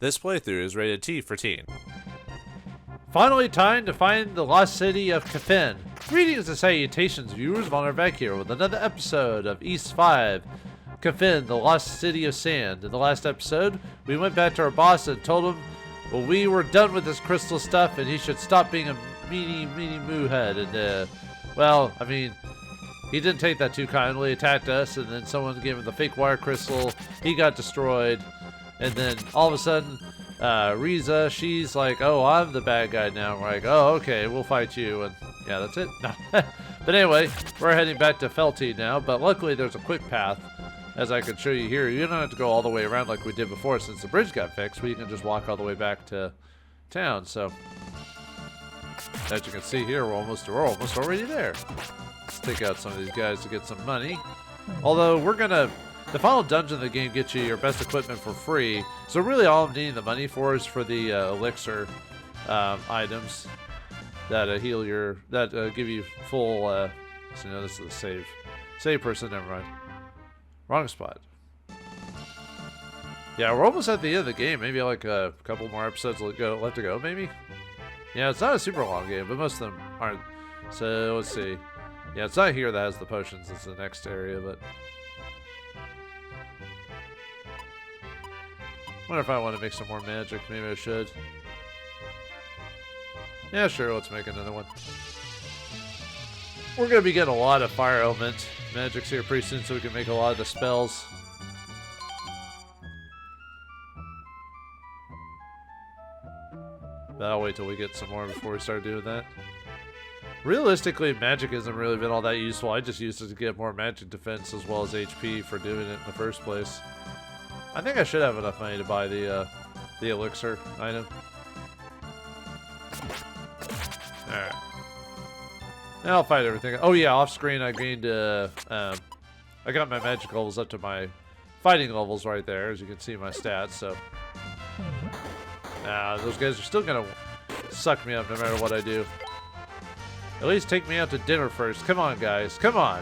This playthrough is rated T for teen. Finally time to find the lost city of Kefin. Greetings and salutations, viewers. Vauldemare back here with another episode of East 5. Kefin, the lost city of sand. In the last episode, we went back to our boss and told him, well, we were done with this crystal stuff and he should stop being a meanie moo head. And, well, I mean, he didn't take that too kindly, attacked us, and then someone gave him the fake wire crystal. He got destroyed. And then all of a sudden, Riza, she's like, oh, I'm the bad guy now. We're like, oh, okay, we'll fight you. And yeah, that's it. No. But anyway, we're heading back to Felty now. But luckily, there's a quick path, as I can show you here. You don't have to go all the way around like we did before since the bridge got fixed. We can just walk all the way back to town. So, as you can see here, we're almost already there. Let's take out some of these guys to get some money. Although, the final dungeon of the game gets you your best equipment for free. So really all I'm needing the money for is for the elixir items that give you full, so no, this is the save person, never mind. Wrong spot. Yeah, we're almost at the end of the game. Maybe like a couple more episodes left to go, maybe? Yeah, it's not a super long game, but most of them aren't. So, let's see. Yeah, it's not here that has the potions. It's the next area, but... wonder if I want to make some more magic. Maybe I should. Yeah, sure. Let's make another one. We're going to be getting a lot of fire element magics here pretty soon, so we can make a lot of the spells. But I'll wait till we get some more before we start doing that. Realistically, magic hasn't really been all that useful. I just used it to get more magic defense as well as HP for doing it in the first place. I think I should have enough money to buy the elixir item. Alright. Now I'll fight everything. Oh yeah, off screen I gained, I got my magic levels up to my fighting levels right there, as you can see my stats, so. Those guys are still gonna suck me up no matter what I do. At least take me out to dinner first. Come on, guys. Come on.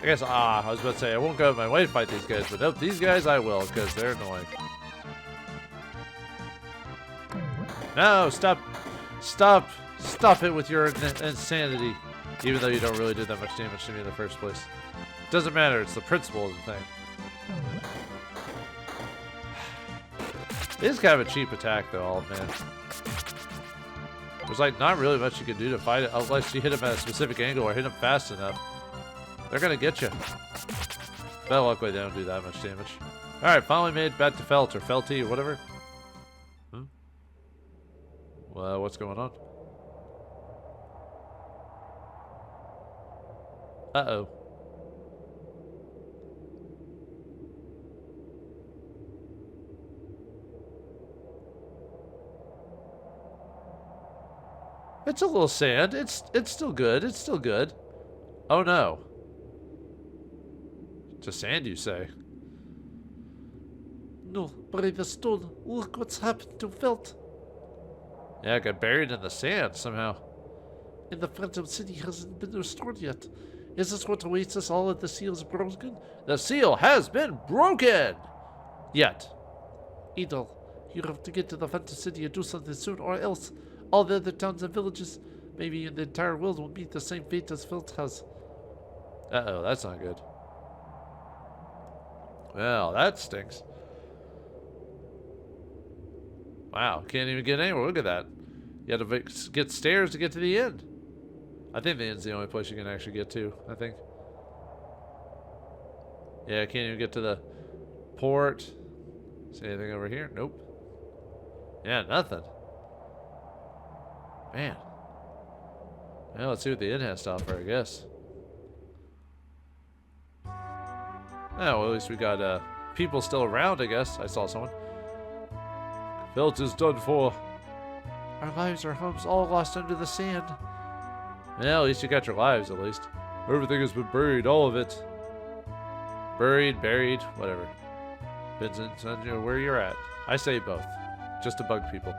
I guess, I was about to say, I won't go out of my way to fight these guys, but nope, these guys I will, because they're annoying. No, stop it with your insanity, even though you don't really do that much damage to me in the first place. Doesn't matter, it's the principle of the thing. It is kind of a cheap attack, though, man. There's like not really much you can do to fight it, unless you hit him at a specific angle or hit him fast enough. They're gonna get you. But luckily they don't do that much damage. Alright, finally made back to Felt or Felty or whatever. Well, what's going on? Uh-oh. It's a little sand. It's still good. It's still good. Oh no. To sand, you say? No, brave stone. Look what's happened to Felt. Yeah, I got buried in the sand somehow. And the Phantom City hasn't been restored yet. Is this what awaits us all if the seal is broken? The seal has been broken! Yet. Adol, you have to get to the Phantom City and do something soon, or else all the other towns and villages, maybe in the entire world, will meet the same fate as Felt has. Uh-oh, that's not good. Well, that stinks. Wow, can't even get anywhere. Look at that. You had to get stairs to get to the end. I think the end's the only place you can actually get to, I think. Yeah, I can't even get to the port. See anything over here? Nope. Yeah, nothing. Man. Well, let's see what the inn has to offer, I guess. Oh, well, at least we got people still around, I guess. I saw someone. Felt is done for. Our lives, our homes, all lost under the sand. Well, at least you got your lives, at least. Everything has been buried, all of it. Buried, whatever. Depends on where you're at. I say both, just to bug people.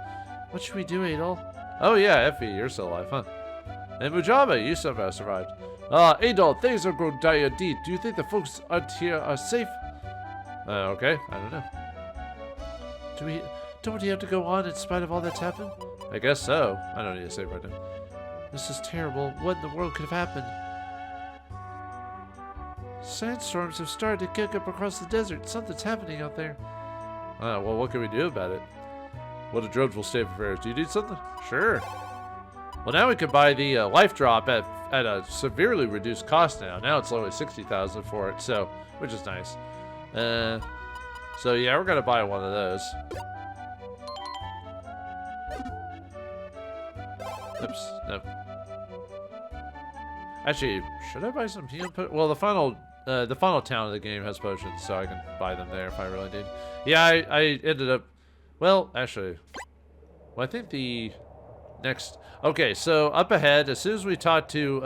What should we do, Adol? Oh yeah, Effie, you're still alive, huh? And Mujaba, you somehow survived. Adol, things are going dire indeed. Do you think the folks out here are safe? Okay, I don't know. Don't we have to go on in spite of all that's happened? I guess so. I don't need to save right now. This is terrible. What in the world could have happened? Sandstorms have started to kick up across the desert. Something's happening out there. Well, what can we do about it? What a dreadful state of affairs. Do you need something? Sure. Well, now we can buy the life drop at a severely reduced cost now. Now it's only 60,000 for it, so which is nice. So yeah, we're gonna buy one of those. Oops, no. Actually, should I buy some healing potions? Well, the final town of the game has potions, so I can buy them there if I really need. Yeah, I ended up. Well, actually, well, I think the next. Okay, so up ahead, as soon as we talk to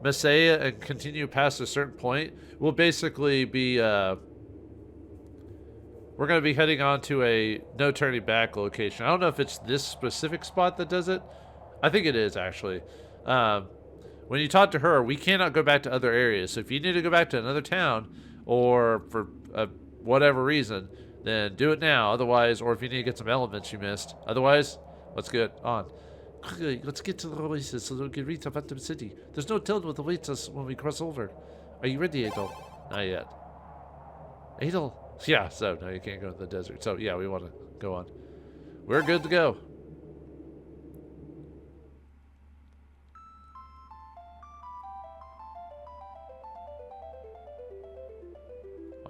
Masaya and continue past a certain point, we'll basically be. We're gonna be heading on to a no turning back location. I don't know if it's this specific spot that does it. I think it is actually. When you talk to her, we cannot go back to other areas. So if you need to go back to another town, or for whatever reason, then do it now. Otherwise, or if you need to get some elements you missed. Otherwise, let's get on. Quickly, let's get to the oasis so that we can reach the Phantom City. There's no telling what awaits us when we cross over. Are you ready, Adol? Not yet. Adol? Yeah, so no, you can't go to the desert. So yeah, we want to go on. We're good to go.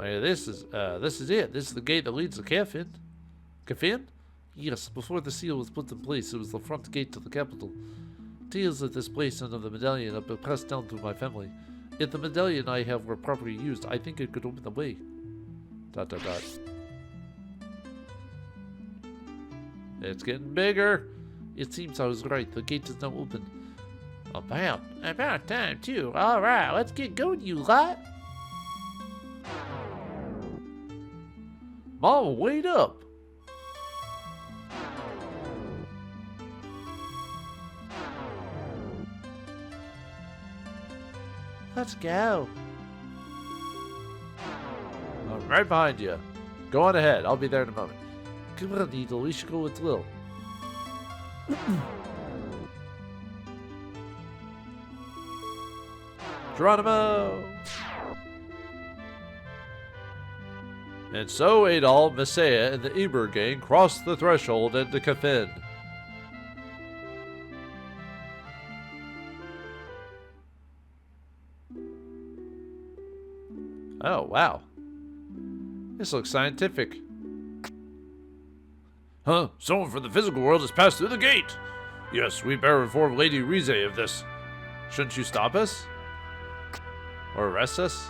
Oh, yeah, this is it. This is the gate that leads to Kefin. Kefin? Yes, before the seal was put in place, it was the front gate to the capital. Tales of this place and of the medallion have been passed down through my family. If the medallion I have were properly used, I think it could open the way. ... It's getting bigger. It seems I was right. The gate is now open. About time too. All right, let's get going, you lot. Mama, wait up. Let's go. I'm right behind you. Go on ahead. I'll be there in a moment. Come on, Needle. We should go with Lil. Geronimo! And so Adol, Masaya, and the Eber gang crossed the threshold into Kefin. Oh, wow. This looks scientific. Huh? Someone from the physical world has passed through the gate! Yes, we better inform Lady Rize of this. Shouldn't you stop us? Or arrest us?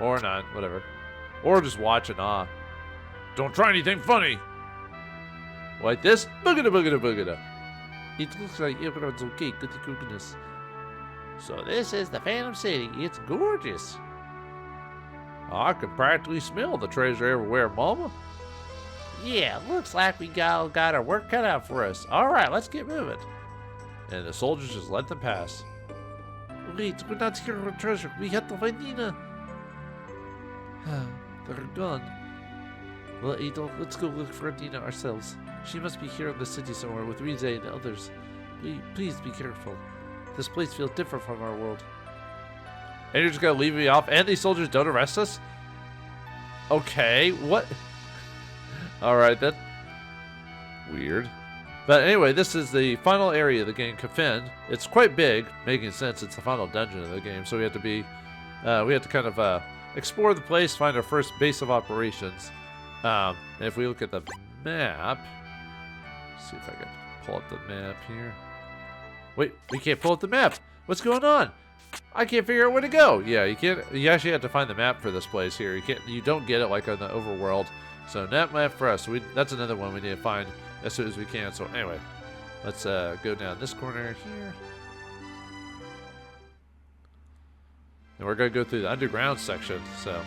Or not, whatever. Or just watch and awe. Don't try anything funny! Like this? Boogada boogada boogada. It looks like everyone's okay. Good goodness. So this is the Phantom City. It's gorgeous. Oh, I can practically smell the treasure everywhere, Mama. Yeah, looks like we got our work cut out for us. All right, let's get moving. And the soldiers just let them pass. Wait, we're not here for treasure. We have to find Nina. They're gone. Well, Adol, let's go look for Nina ourselves. She must be here in the city somewhere with Rize and the others. Please be careful. This place feels different from our world. And you're just gonna leave me off? And these soldiers don't arrest us? Okay, what? Alright, that's weird. But anyway, this is the final area of the game, Kefin. It's quite big, making sense. It's the final dungeon of the game, so we have to kind of explore the place, find our first base of operations. And if we look at the map, let's see if I can pull up the map here. Wait, we can't pull up the map. What's going on? I can't figure out where to go. Yeah, you can't. You actually have to find the map for this place here. You can't. You don't get it like on the overworld. So that map for us. That's another one we need to find as soon as we can. So anyway, let's go down this corner here, and we're gonna go through the underground section. So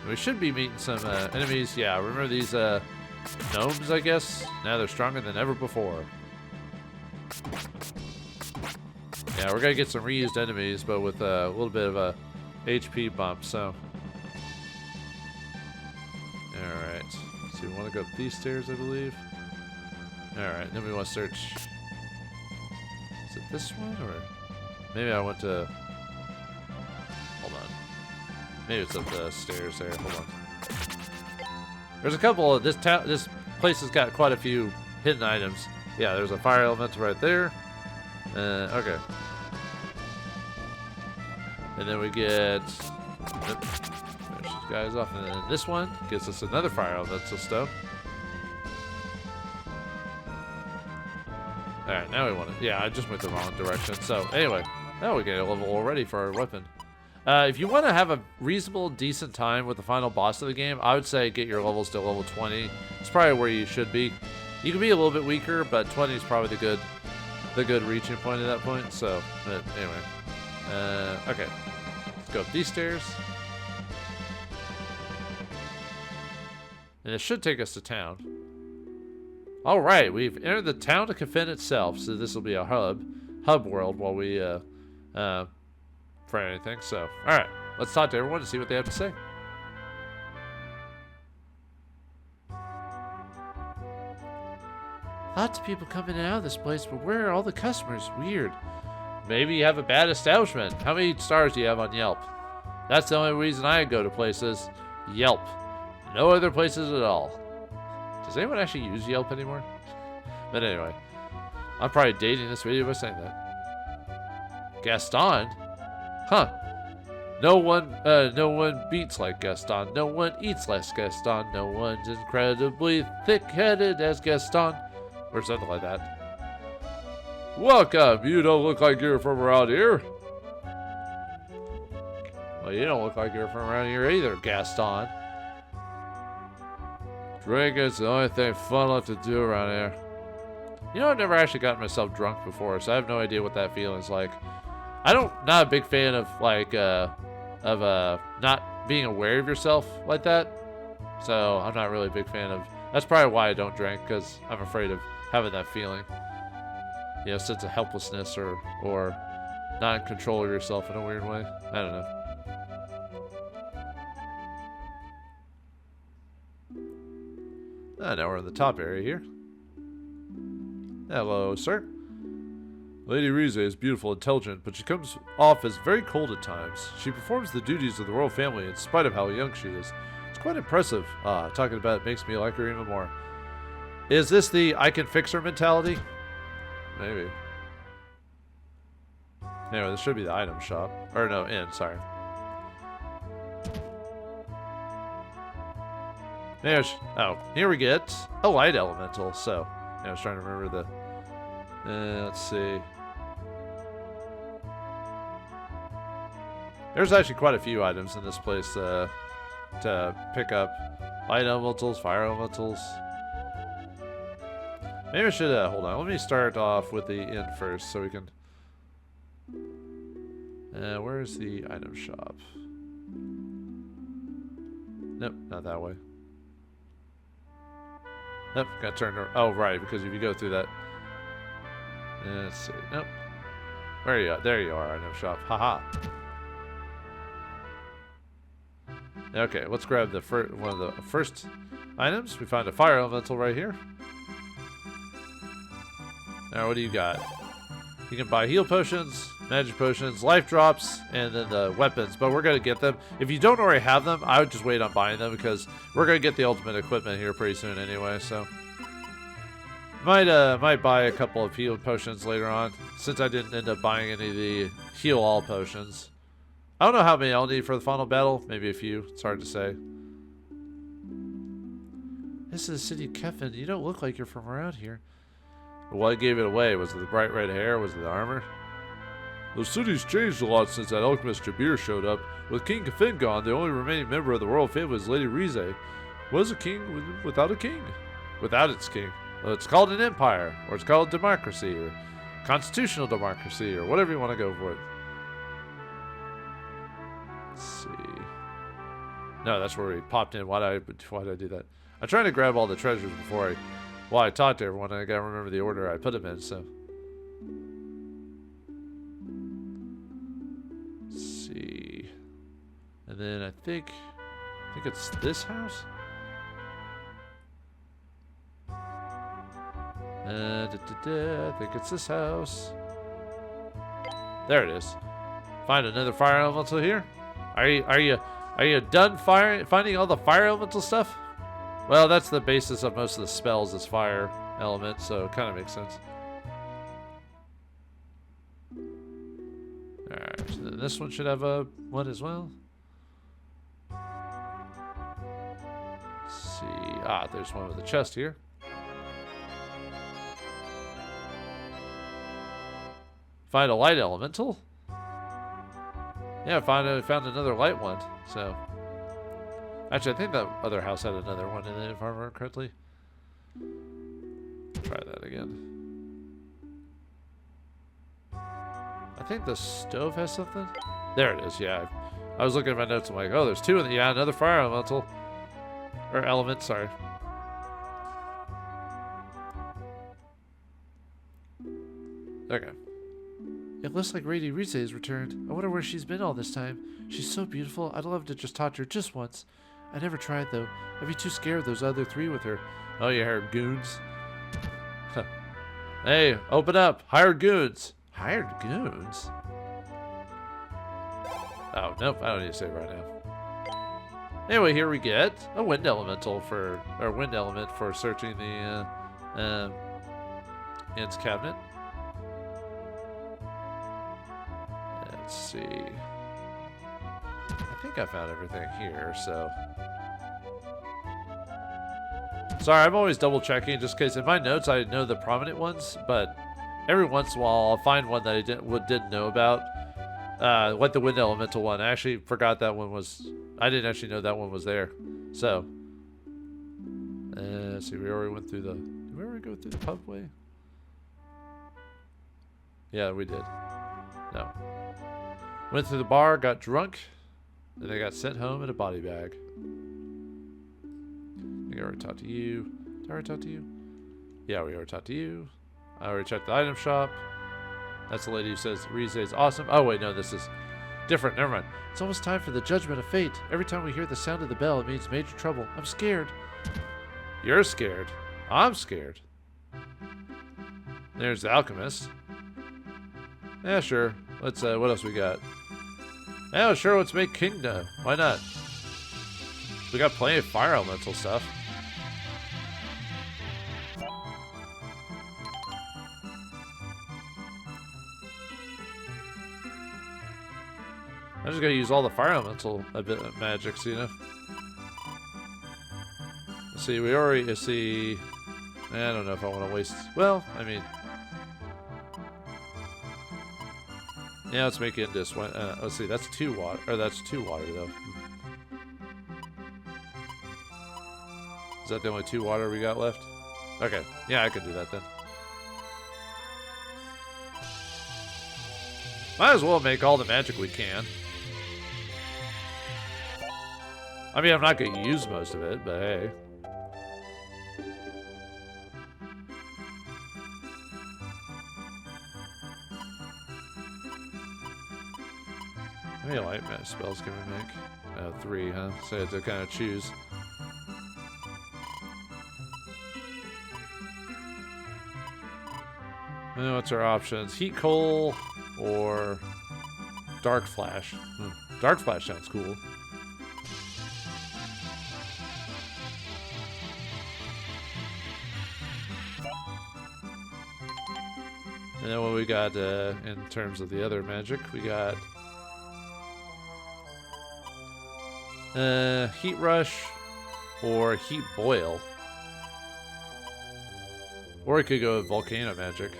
we should be meeting some enemies. Yeah, remember these gnomes? I guess now they're stronger than ever before. Yeah, we're gonna get some reused enemies, but with a little bit of a HP bump, so. Alright. So we want to go up these stairs, I believe. Alright, then we want to search. Is it this one, or maybe I went to. Hold on. Maybe it's up the stairs there. Hold on. There's a couple of this place has got quite a few hidden items. Yeah, there's a fire elemental right there. Okay. And then we get. Yep, finish these guys off, and then this one gets us another fire elemental stuff. Alright, now we want to. Yeah, I just went the wrong direction. So, anyway, now we get a level already for our weapon. If you want to have a reasonable, decent time with the final boss of the game, I would say get your levels to level 20. It's probably where you should be. You can be a little bit weaker, but 20 is probably the good reaching point at that point. So, but anyway. Okay. Let's go up these stairs. And it should take us to town. Alright, we've entered the town of Kefin itself, so this will be a hub world while we, for anything, so. Alright, let's talk to everyone and see what they have to say. Lots of people come in and out of this place, but where are all the customers? Weird. Maybe you have a bad establishment. How many stars do you have on Yelp? That's the only reason I go to places. Yelp. No other places at all. Does anyone actually use Yelp anymore? But anyway, I'm probably dating this video by saying that. Gaston? Huh. No one beats like Gaston. No one eats like Gaston. No one's incredibly thick-headed as Gaston. Or something like that. Welcome. You don't look like you're from around here. Well, you don't look like you're from around here either, Gaston. Drinking's the only thing fun left to do around here. You know, I've never actually gotten myself drunk before, so I have no idea what that feeling's like. Not a big fan of like not being aware of yourself like that. So I'm not really a big fan of. That's probably why I don't drink, because I'm afraid of having that feeling. You know, sense of helplessness or not in control of yourself in a weird way. I don't know. Now we're in the top area here. Hello, sir. Lady Rize is beautiful and intelligent, but she comes off as very cold at times. She performs the duties of the royal family in spite of how young she is. It's quite impressive. Talking about it makes me like her even more. Is this the I can fix her mentality? Maybe. Anyway, this should be the item shop. Or no, inn, sorry. Oh, here we get a light elemental. So, I was trying to remember the. Let's see. There's actually quite a few items in this place to pick up. Light elementals, fire elementals. Maybe I should hold on. Let me start off with the inn first, so we can. Where's the item shop? Nope, not that way. Nope, got turned around. Oh, right, because if you go through that. Let's see. Nope. Where are you at? There you are, item shop. Haha. Okay, let's grab the one of the first items. We found a fire elemental right here. Now, what do you got? You can buy heal potions, magic potions, life drops, and then the weapons, but we're going to get them. If you don't already have them, I would just wait on buying them, because we're going to get the ultimate equipment here pretty soon anyway, so. Might buy a couple of heal potions later on, since I didn't end up buying any of the heal all potions. I don't know how many I'll need for the final battle, maybe a few, it's hard to say. This is the city of Kefin. You don't look like you're from around here. What gave it away? Was it the bright red hair? Was it the armor? The city's changed a lot since that alchemist Jabir showed up. With King Kefin gone, the only remaining member of the royal family is Lady Rize. What is a king without a king? Without its king. Well, it's called an empire, or it's called democracy, or constitutional democracy, or whatever you want to go for it. Let's see. No, that's where we popped in. Why'd I do that? I'm trying to grab all the treasures before I talk to everyone. I gotta remember the order I put them in, so. see. And then I think it's this house. I think it's this house. There it is. Find another fire elemental here. Are you done finding all the fire elemental stuff? Well, that's the basis of most of the spells is fire element, so it kind of makes sense. Alright, so then this one should have a one as well. Let's see. Ah, there's one with a chest here. Find a light elemental. Yeah, found another light one. So, actually, I think that other house had another one in it, if I remember correctly. Try that again. I think the stove has something. There it is. Yeah, I was looking at my notes. I'm like, oh, there's two in the. Yeah, another fire elemental or element. Sorry. Okay. It looks like Lady Rise has returned. I wonder where she's been all this time. She's so beautiful. I'd love to just talk to her just once. I never tried, though. I'd be too scared of those other three with her. Oh, yeah, her goons. Hey, open up. Hired goons. Hired goons? Oh, nope. I don't need to say it right now. Anyway, here we get a wind elemental wind element for searching the Inn's cabinet. Let's see. I think I found everything here, so. Sorry, I'm always double checking just because in my notes I know the prominent ones, but every once in a while I'll find one that I didn't know about. Like the wind elemental one. I actually forgot that one was. I didn't actually know that one was there. So. Let's see, we already went through the. Did we already go through the pubway? Yeah, we did. No. Went through the bar, got drunk, and I got sent home in a body bag. I think I already talked to you. Did I already talk to you? Yeah, we already talked to you. I already checked the item shop. That's the lady who says Rise is awesome. Oh, wait, no, this is different. Never mind. It's almost time for the judgment of fate. Every time we hear the sound of the bell, it means major trouble. I'm scared. You're scared. I'm scared. There's the alchemist. Yeah, sure. Let's, what else we got? Yeah, sure, let's make Kingdom. Why not? We got plenty of fire elemental stuff. I'm just gonna use all the fire elemental magics, you know? Let's see, we already see. I don't know if I want to waste. Well, I mean. Yeah, let's make it this one. Let's see, that's 2 water. Or that's 2 water, though. Is that the only 2 water we got left? Okay. Yeah, I can do that then. Might as well make all the magic we can. I mean, I'm not going to use most of it, but hey. How many light match spells can we make? 3, huh? So I have to kind of choose. And what's our options? Heat Coal or Dark Flash? Dark Flash sounds cool. And then what we got in terms of the other magic, we got Heat Rush or Heat Boil. Or we could go with Volcano Magic.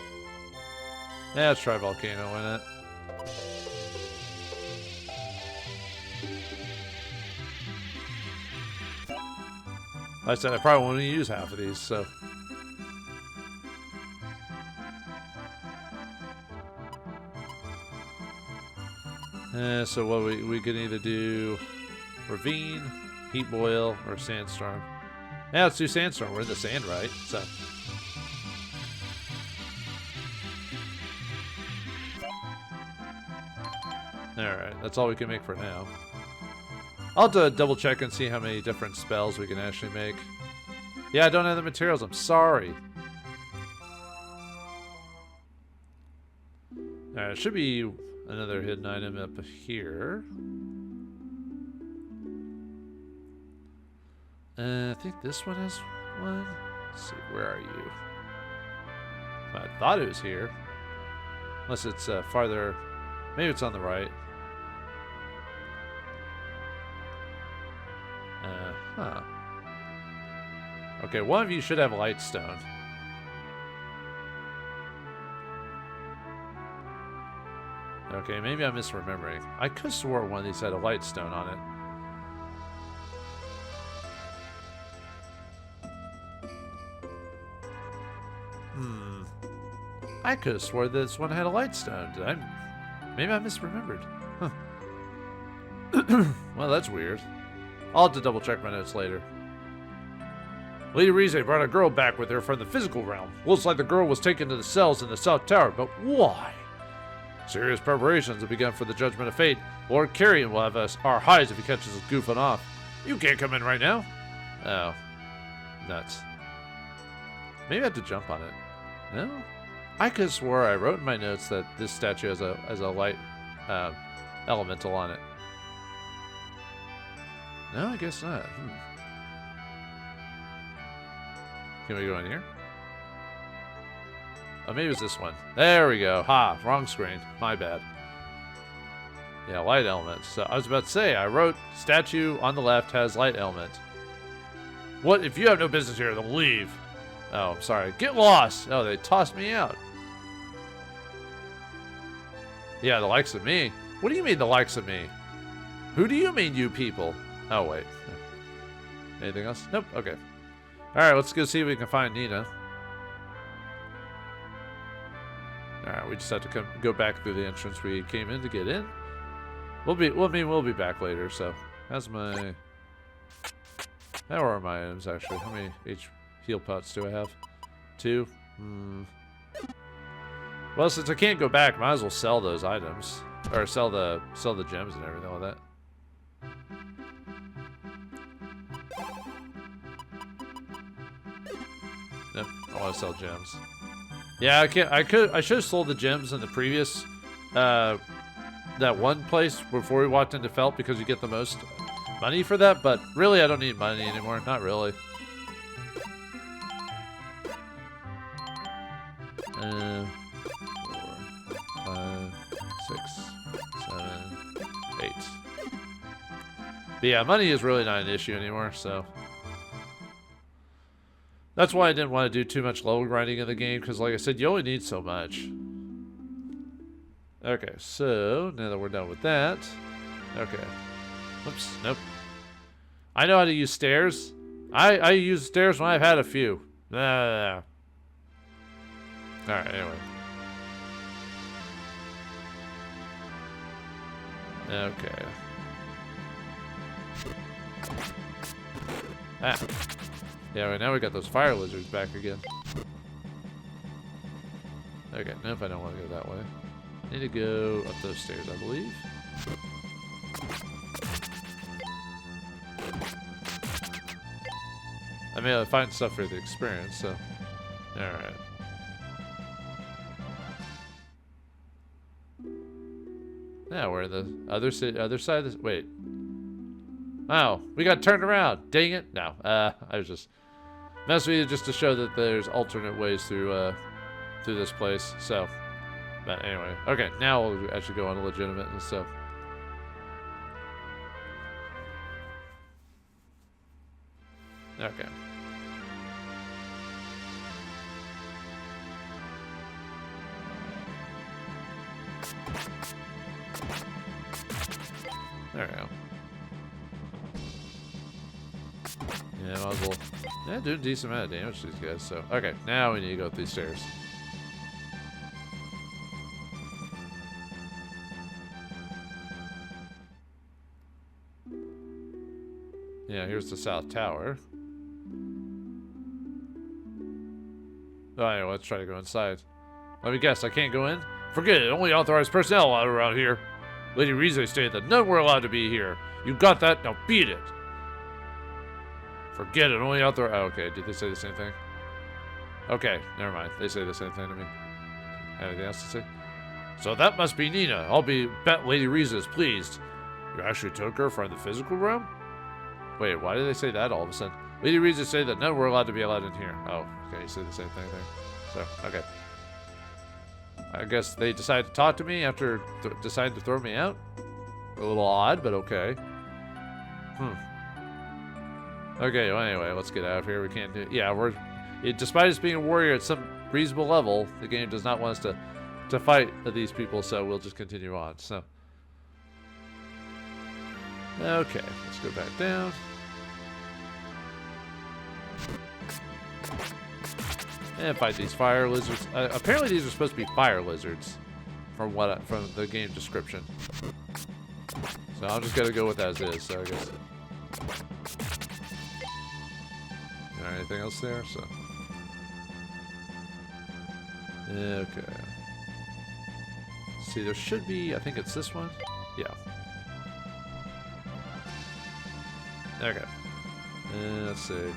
Yeah, let's try Volcano, why not? Like I said, I probably won't even use half of these, so. So what we can either do Ravine, Heat Boil, or Sandstorm. Yeah, let's do Sandstorm. We're in the sand, right? So. Alright, that's all we can make for now. I'll have to double check and see how many different spells we can actually make. Yeah, I don't have the materials. I'm sorry. Alright, it should be another hidden item up here. I think this one has one. Let's see, where are you? I thought it was here. Unless it's farther. Maybe it's on the right. Huh. Okay, one of you should have a light stone. Okay, maybe I'm misremembering. I could have swore one of these had a light stone on it. I could have swore this one had a light stone. Maybe I misremembered. Huh. Well, that's weird. I'll have to double check my notes later. Lady Rize brought a girl back with her from the physical realm. Looks like the girl was taken to the cells in the South Tower, but why? Serious preparations have begun for the Judgment of Fate. Lord Carrion will have us our hides if he catches us goofing off. You can't come in right now. Oh. Nuts. Maybe I have to jump on it. No? I could have swore I wrote in my notes that this statue has a light elemental on it. No, I guess not. Can we go in here? Oh, maybe it's this one. There we go. Ha, wrong screen. My bad. Yeah, light element. So I was about to say, I wrote statue on the left has light element. What? If you have no business here, then leave. Oh, I'm sorry. Get lost. Oh, they tossed me out. Yeah, the likes of me. What do you mean the likes of me? Who do you mean, you people? Oh, wait. Anything else? Nope. Okay. Alright, let's go see if we can find Nina. Alright, we just have to go back through the entrance we came in to get in. We'll be back later, so. How's my... How are my items, actually? How many heal pots do I have? 2? Well, since I can't go back, might as well sell those items. Or sell the gems and everything like that. Nope, I want to sell gems. Yeah, I should have sold the gems in the previous that one place before we walked into Felt because you get the most money for that, but really I don't need money anymore. Not really. 4, 5, 6, 7, 8. But yeah, money is really not an issue anymore, so. That's why I didn't want to do too much level grinding in the game, because like I said, you only need so much. Okay, so now that we're done with that. Okay. Oops, nope. I know how to use stairs. I use stairs when I've had a few. Alright, anyway. Okay. Ah. Yeah, right now we got those fire lizards back again. Okay, nope, I don't want to go that way. I need to go up those stairs, I believe. I mean, I find stuff for the experience, so. Alright. Yeah, we're in the other side of this. Wait. Oh, we got turned around. Dang it. No, I was just messing with you just to show that there's alternate ways through this place. So, but anyway. Okay, now we'll actually go on legitimate and stuff. Okay. There we go. Yeah, might as well. Yeah, doing a decent amount of damage to these guys. So, okay, now we need to go up these stairs. Yeah, here's the South Tower. Oh, anyway, let's try to go inside. Let me guess, I can't go in? Forget it, only authorized personnel allowed around here. Lady Rize stated that none were allowed to be here. You got that? Now beat it. Forget it. Only out there. Oh, okay. Did they say the same thing? Okay. Never mind. They say the same thing to me. Anything else to say? So that must be Nina. I'll be bet Lady Rize is pleased. You actually took her from the physical realm? Wait, why did they say that all of a sudden? Lady Rize said that none were allowed to be allowed in here. Oh, okay. You say the same thing there. So, okay. I guess they decided to talk to me after deciding to throw me out. A little odd, but okay. Okay, well, anyway, let's get out of here. We can't do... Yeah, despite us being a warrior at some reasonable level, the game does not want us to fight these people, so we'll just continue on. So, okay, let's go back down. And fight these fire lizards. Apparently these are supposed to be fire lizards from the game description. So I'm just gonna go with as is, so I guess. Alright, anything else there? So okay. See, there should be, I think it's this one. Yeah. Okay. Let's see.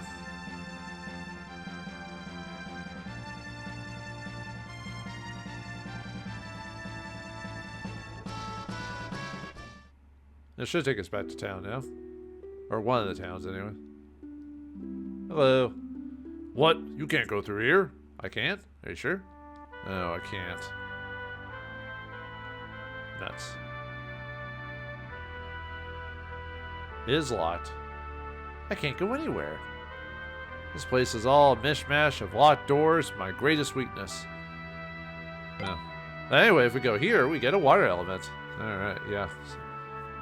It should take us back to town now. Or one of the towns, anyway. Hello. What? You can't go through here? I can't? Are you sure? No, I can't. Nuts. It is locked. I can't go anywhere. This place is all a mishmash of locked doors, my greatest weakness. No. Anyway, if we go here, we get a water element. Alright, yeah.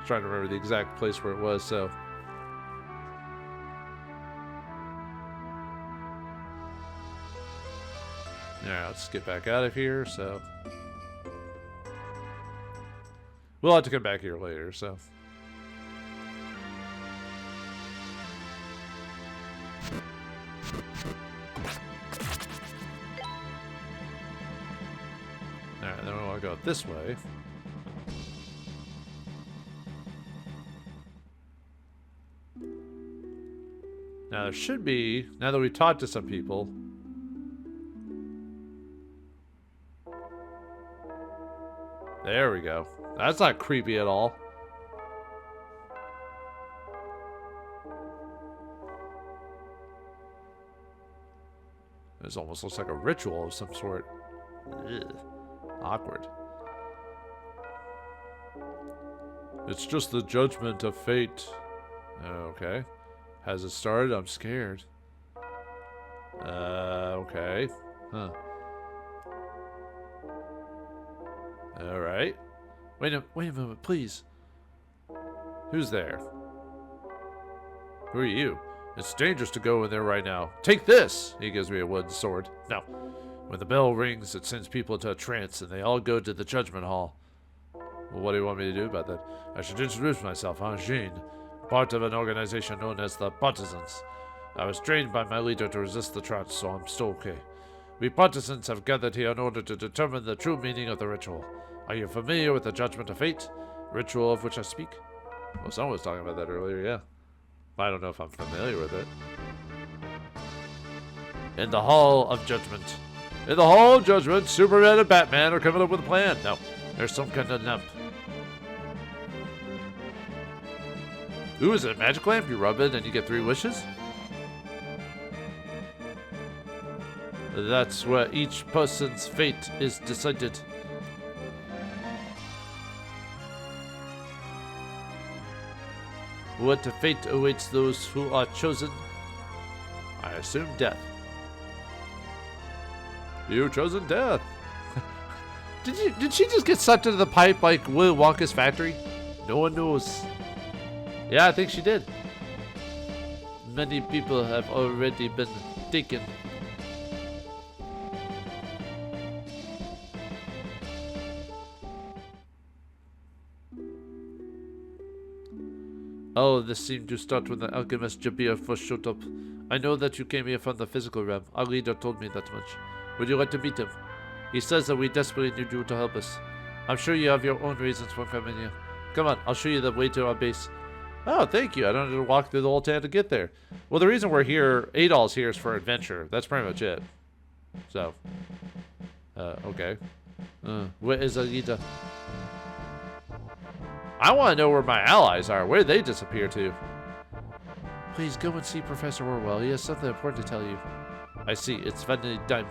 Trying to remember the exact place where it was, so. Alright, let's get back out of here, so. We'll have to come back here later, so. Alright, then we want to go this way. Now there should be, now that we talked to some people. There we go. That's not creepy at all. This almost looks like a ritual of some sort. Ugh. Awkward. It's just the judgment of fate. Okay. Has it started? I'm scared. Okay. Huh. Alright. Wait a moment, please. Who's there? Who are you? It's dangerous to go in there right now. Take this! He gives me a wooden sword. No. When the bell rings, it sends people into a trance, and they all go to the judgment hall. Well, what do you want me to do about that? I should introduce myself. I'm Jean, part of an organization known as the Partisans. I was trained by my leader to resist the trance, so I'm still okay. We Partisans have gathered here in order to determine the true meaning of the ritual. Are you familiar with the Judgment of Fate? Ritual of which I speak? Well, someone was talking about that earlier, yeah. I don't know if I'm familiar with it. In the Hall of Judgment. In the Hall of Judgment, Superman and Batman are coming up with a plan. No, there's some kind of lamp. Ooh, is it a magic lamp? You rub it and you get 3 wishes? That's where each person's fate is decided. What fate awaits those who are chosen? I assume death. You've chosen death. Did she just get sucked into the pipe like Willy Wonka's factory? No one knows. Yeah, I think she did. Many people have already been taken. Oh, this seemed to start when the alchemist Jabir first showed up. I know that you came here from the physical realm. Our leader told me that much. Would you like to meet him? He says that we desperately need you to help us. I'm sure you have your own reasons for coming here. Come on, I'll show you the way to our base. Oh, thank you. I don't have to walk through the whole town to get there. Well, the reason we're here, Adol's here, is for adventure. That's pretty much it. So, okay. Where is Alita? I want to know where my allies are. Where did they disappear to? Please go and see Professor Orwell. He has something important to tell you. I see. It's finally done.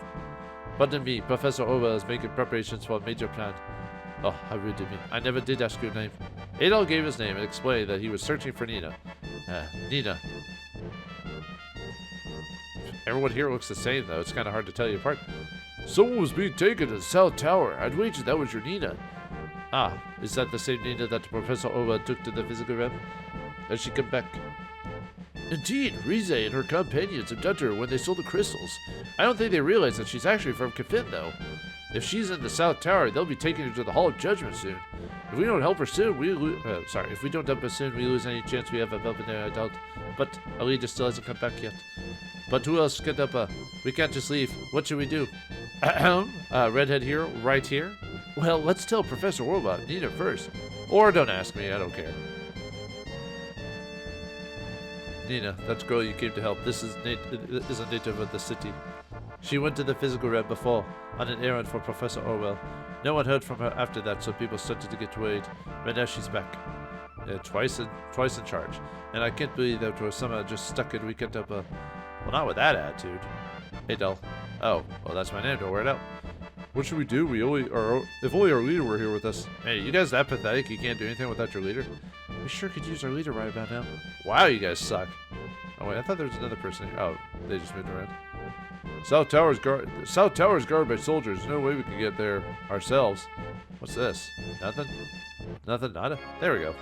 Pardon me, Professor Orwell is making preparations for a major plan. Oh, how rude of me. I never did ask your name. Adol gave his name and explained that he was searching for Nina. Nina. Everyone here looks the same, though. It's kind of hard to tell you apart. Someone was being taken to the South Tower. I'd wager that was your Nina. Ah, is that the same Nina that Professor Orwell took to the physical realm? Has she come back? Indeed, Rize and her companions abducted her when they stole the crystals. I don't think they realize that she's actually from Kefin, though. If she's in the South Tower, they'll be taking her to the Hall of Judgment soon. If we don't help her soon, we lose. If we don't help her soon, we lose any chance we have of helping her adult. But Alita still hasn't come back yet. But who else can help her? We can't just leave. What should we do? Redhead here, right here. Well, let's tell Professor Orwell about Nina first. Or don't ask me. I don't care. Nina, that girl you came to help. This is a native of the city. She went to the physical realm before, on an errand for Professor Orwell. No one heard from her after that, so people started to get worried. But now she's back. Twice in charge. And I can't believe that we're somehow just stuck and we can't help her. Well, not with that attitude. Adol. Oh, well, that's my name. Don't wear it out. What should we do? If only our leader were here with us. Hey, you guys that pathetic? You can't do anything without your leader? We sure could use our leader right about now. Wow, you guys suck. Oh wait, I thought there was another person here. Oh, they just moved around. South Tower's guarded by soldiers. No way we can get there ourselves. What's this? Nothing? Nothing? Nada? There we go.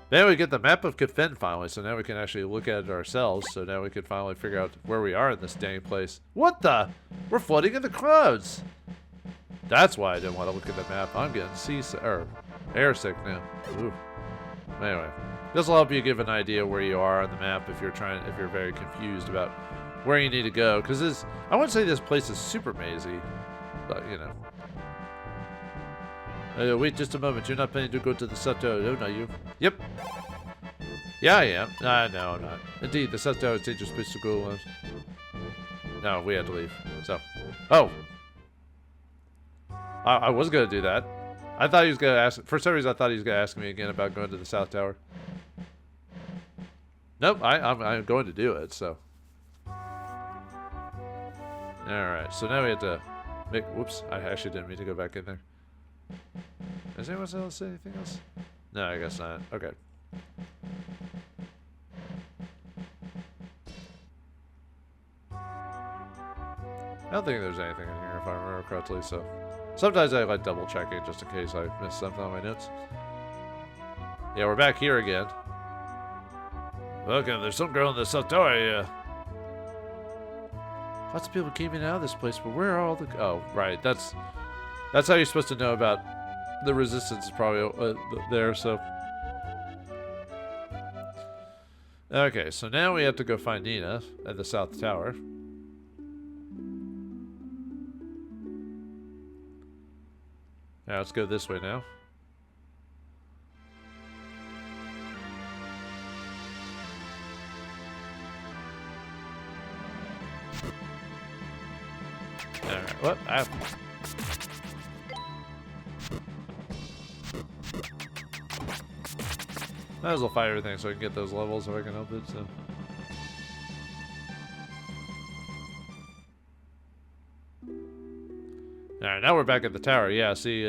Then we get the map of Kefin finally, so now we can actually look at it ourselves. So now we can finally figure out where we are in this dang place. What the? We're floating in the clouds. That's why I didn't want to look at the map. I'm getting airsick now. Ooh. Anyway, this will help you give an idea where you are on the map if you're very confused about where you need to go. Because I wouldn't say this place is super mazy, but you know. Wait just a moment. You're not planning to go to the Sato, no, not you? Yep. Yeah, I am. No, I'm not. Indeed, the Sato is a dangerous place to go. No, we had to leave. So, oh. I was gonna do that. I thought he was gonna ask. For some reason, I thought he was gonna ask me again about going to the South Tower. Nope, I'm going to do it. So, all right. So now we have to make. Whoops! I actually didn't mean to go back in there. Does anyone else say anything else? No, I guess not. Okay. I don't think there's anything in here if I remember correctly. So. Sometimes I like double checking just in case I missed something on my notes. Yeah, we're back here again. Okay, there's some girl in the South Tower. Yeah. Lots of people came in and out of this place, but where are all the? Oh, right. That's how you're supposed to know about the resistance is probably there. So. Okay, so now we have to go find Nina at the South Tower. Now let's go this way now. Alright, what? Might as well fight everything so I can get those levels if I can help it, so. Alright, now we're back at the tower. Yeah, see,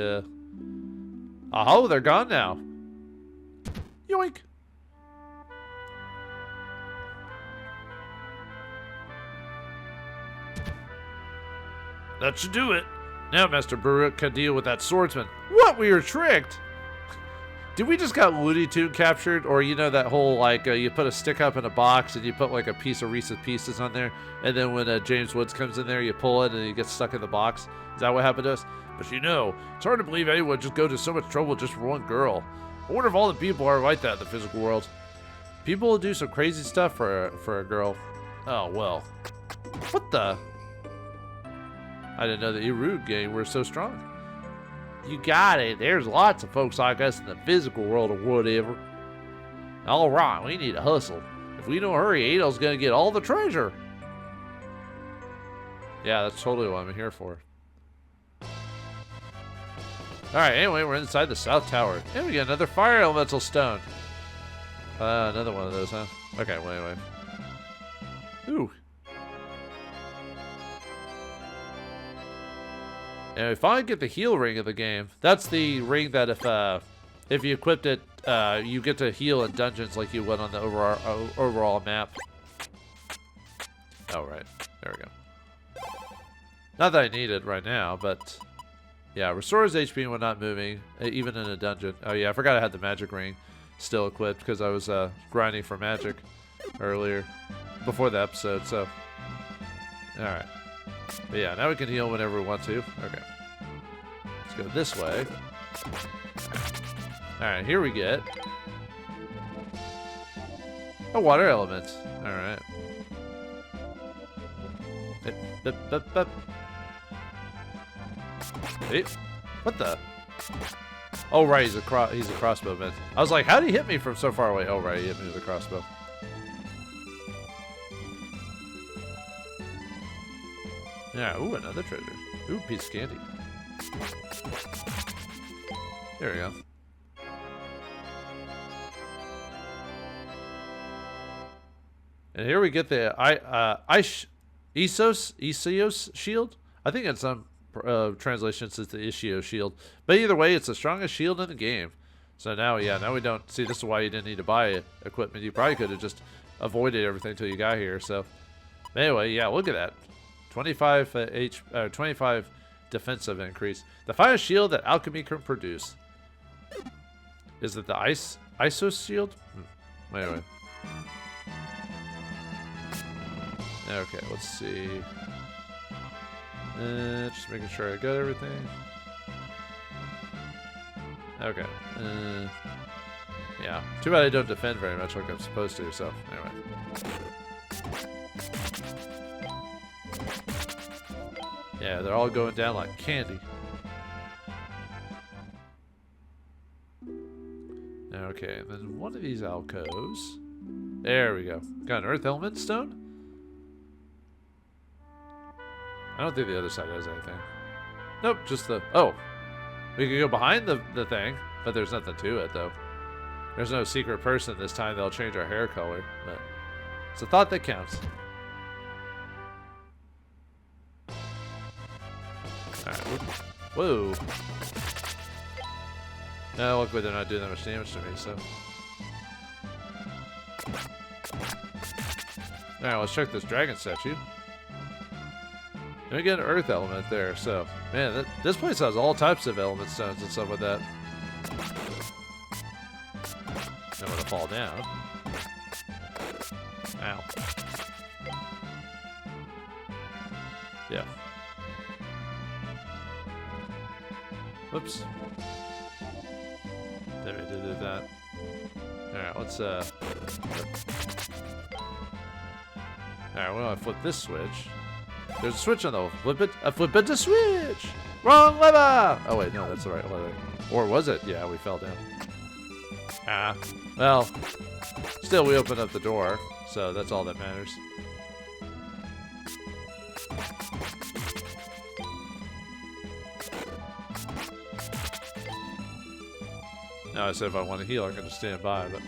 oh, they're gone now. Yoink! That should do it. Now Master Baruch can deal with that swordsman. What? We were tricked! Did we just got Looney Tune captured? Or, you know, that whole, like, you put a stick up in a box and you put, like, a piece of Reese's Pieces on there, and then when James Woods comes in there, you pull it and he gets stuck in the box? Is that what happened to us? But you know, it's hard to believe anyone would just go to so much trouble just for one girl. I wonder if all the people are like that in the physical world. People will do some crazy stuff for a girl. Oh, well. What the? I didn't know the Iru gang were so strong. You got it. There's lots of folks like us in the physical world or whatever. All right, we need to hustle. If we don't hurry, Adol's gonna get all the treasure. Yeah, that's totally what I'm here for. Alright, anyway, we're inside the South Tower. And we got another fire elemental stone. Another one of those, huh? Okay, well, anyway. Ooh. And we finally get the heal ring of the game. That's the ring that if you equipped it, you get to heal in dungeons like you would on the overall map. Oh, right. There we go. Not that I need it right now, but yeah, restores HP when not moving, even in a dungeon. Oh yeah, I forgot I had the magic ring still equipped because I was grinding for magic earlier, before the episode, so. Alright. But yeah, now we can heal whenever we want to. Okay. Let's go this way. Alright, here we get a water element. Alright. Hey, what the? Oh right, he's a crossbowman. I was like, how did he hit me from so far away? Oh right, he hit me with a crossbow. Yeah, ooh, another treasure. Ooh, piece of candy. There we go. And here we get the Isos shield. I think in some translations it's the Ishio shield. But either way, it's the strongest shield in the game. So now, yeah, now we don't see. This is why you didn't need to buy equipment. You probably could have just avoided everything until you got here. So anyway, yeah, look at that. 25 defensive increase. The finest shield that alchemy can produce. Is it the Isos shield? Anyway. Okay, let's see. Just making sure I got everything. Okay. Yeah. Too bad I don't defend very much like I'm supposed to, so anyway. Yeah, they're all going down like candy. Okay, and then one of these alcoves. There we go. Got an earth element stone? I don't think the other side has anything. Nope, just the... Oh! We can go behind the thing, but there's nothing to it, though. There's no secret person this time that'll change our hair color, but... It's a thought that counts. Alright, whoa! No, luckily they're not doing that much damage to me, so... Alright, let's check this dragon statue. And we get an earth element there, so... Man, this place has all types of element stones and stuff like that. I'm gonna fall down. Ow. Yeah. Whoops. There we did that. Alright, let's Alright, we're gonna flip this switch. There's a switch on the flip it. I flip it to switch! Wrong lever! Oh wait, no, that's the right lever. Or was it? Yeah, we fell down. Ah. Well, still we opened up the door, so that's all that matters. Now I said if I want to heal, I can just stand by, but...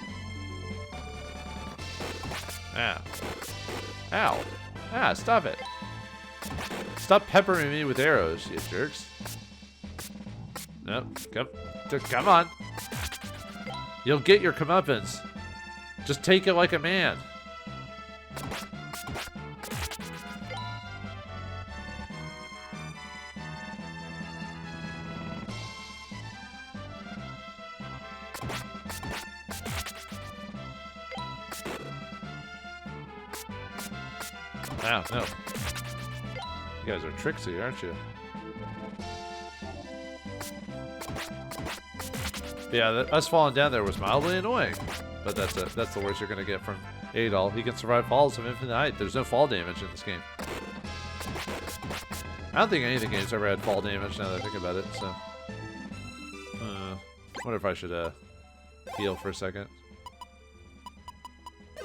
Ah. Ow. Ah, stop it. Stop peppering me with arrows, you jerks. No, come on. You'll get your comeuppance. Just take it like a man. Wow, no. You guys are tricksy, aren't you? Yeah, us falling down there was mildly annoying, but that's the worst you're gonna get from Adol. He can survive falls of infinite height. There's no fall damage in this game. I don't think any of the games ever had fall damage now that I think about it, so. Wonder if I should heal for a second.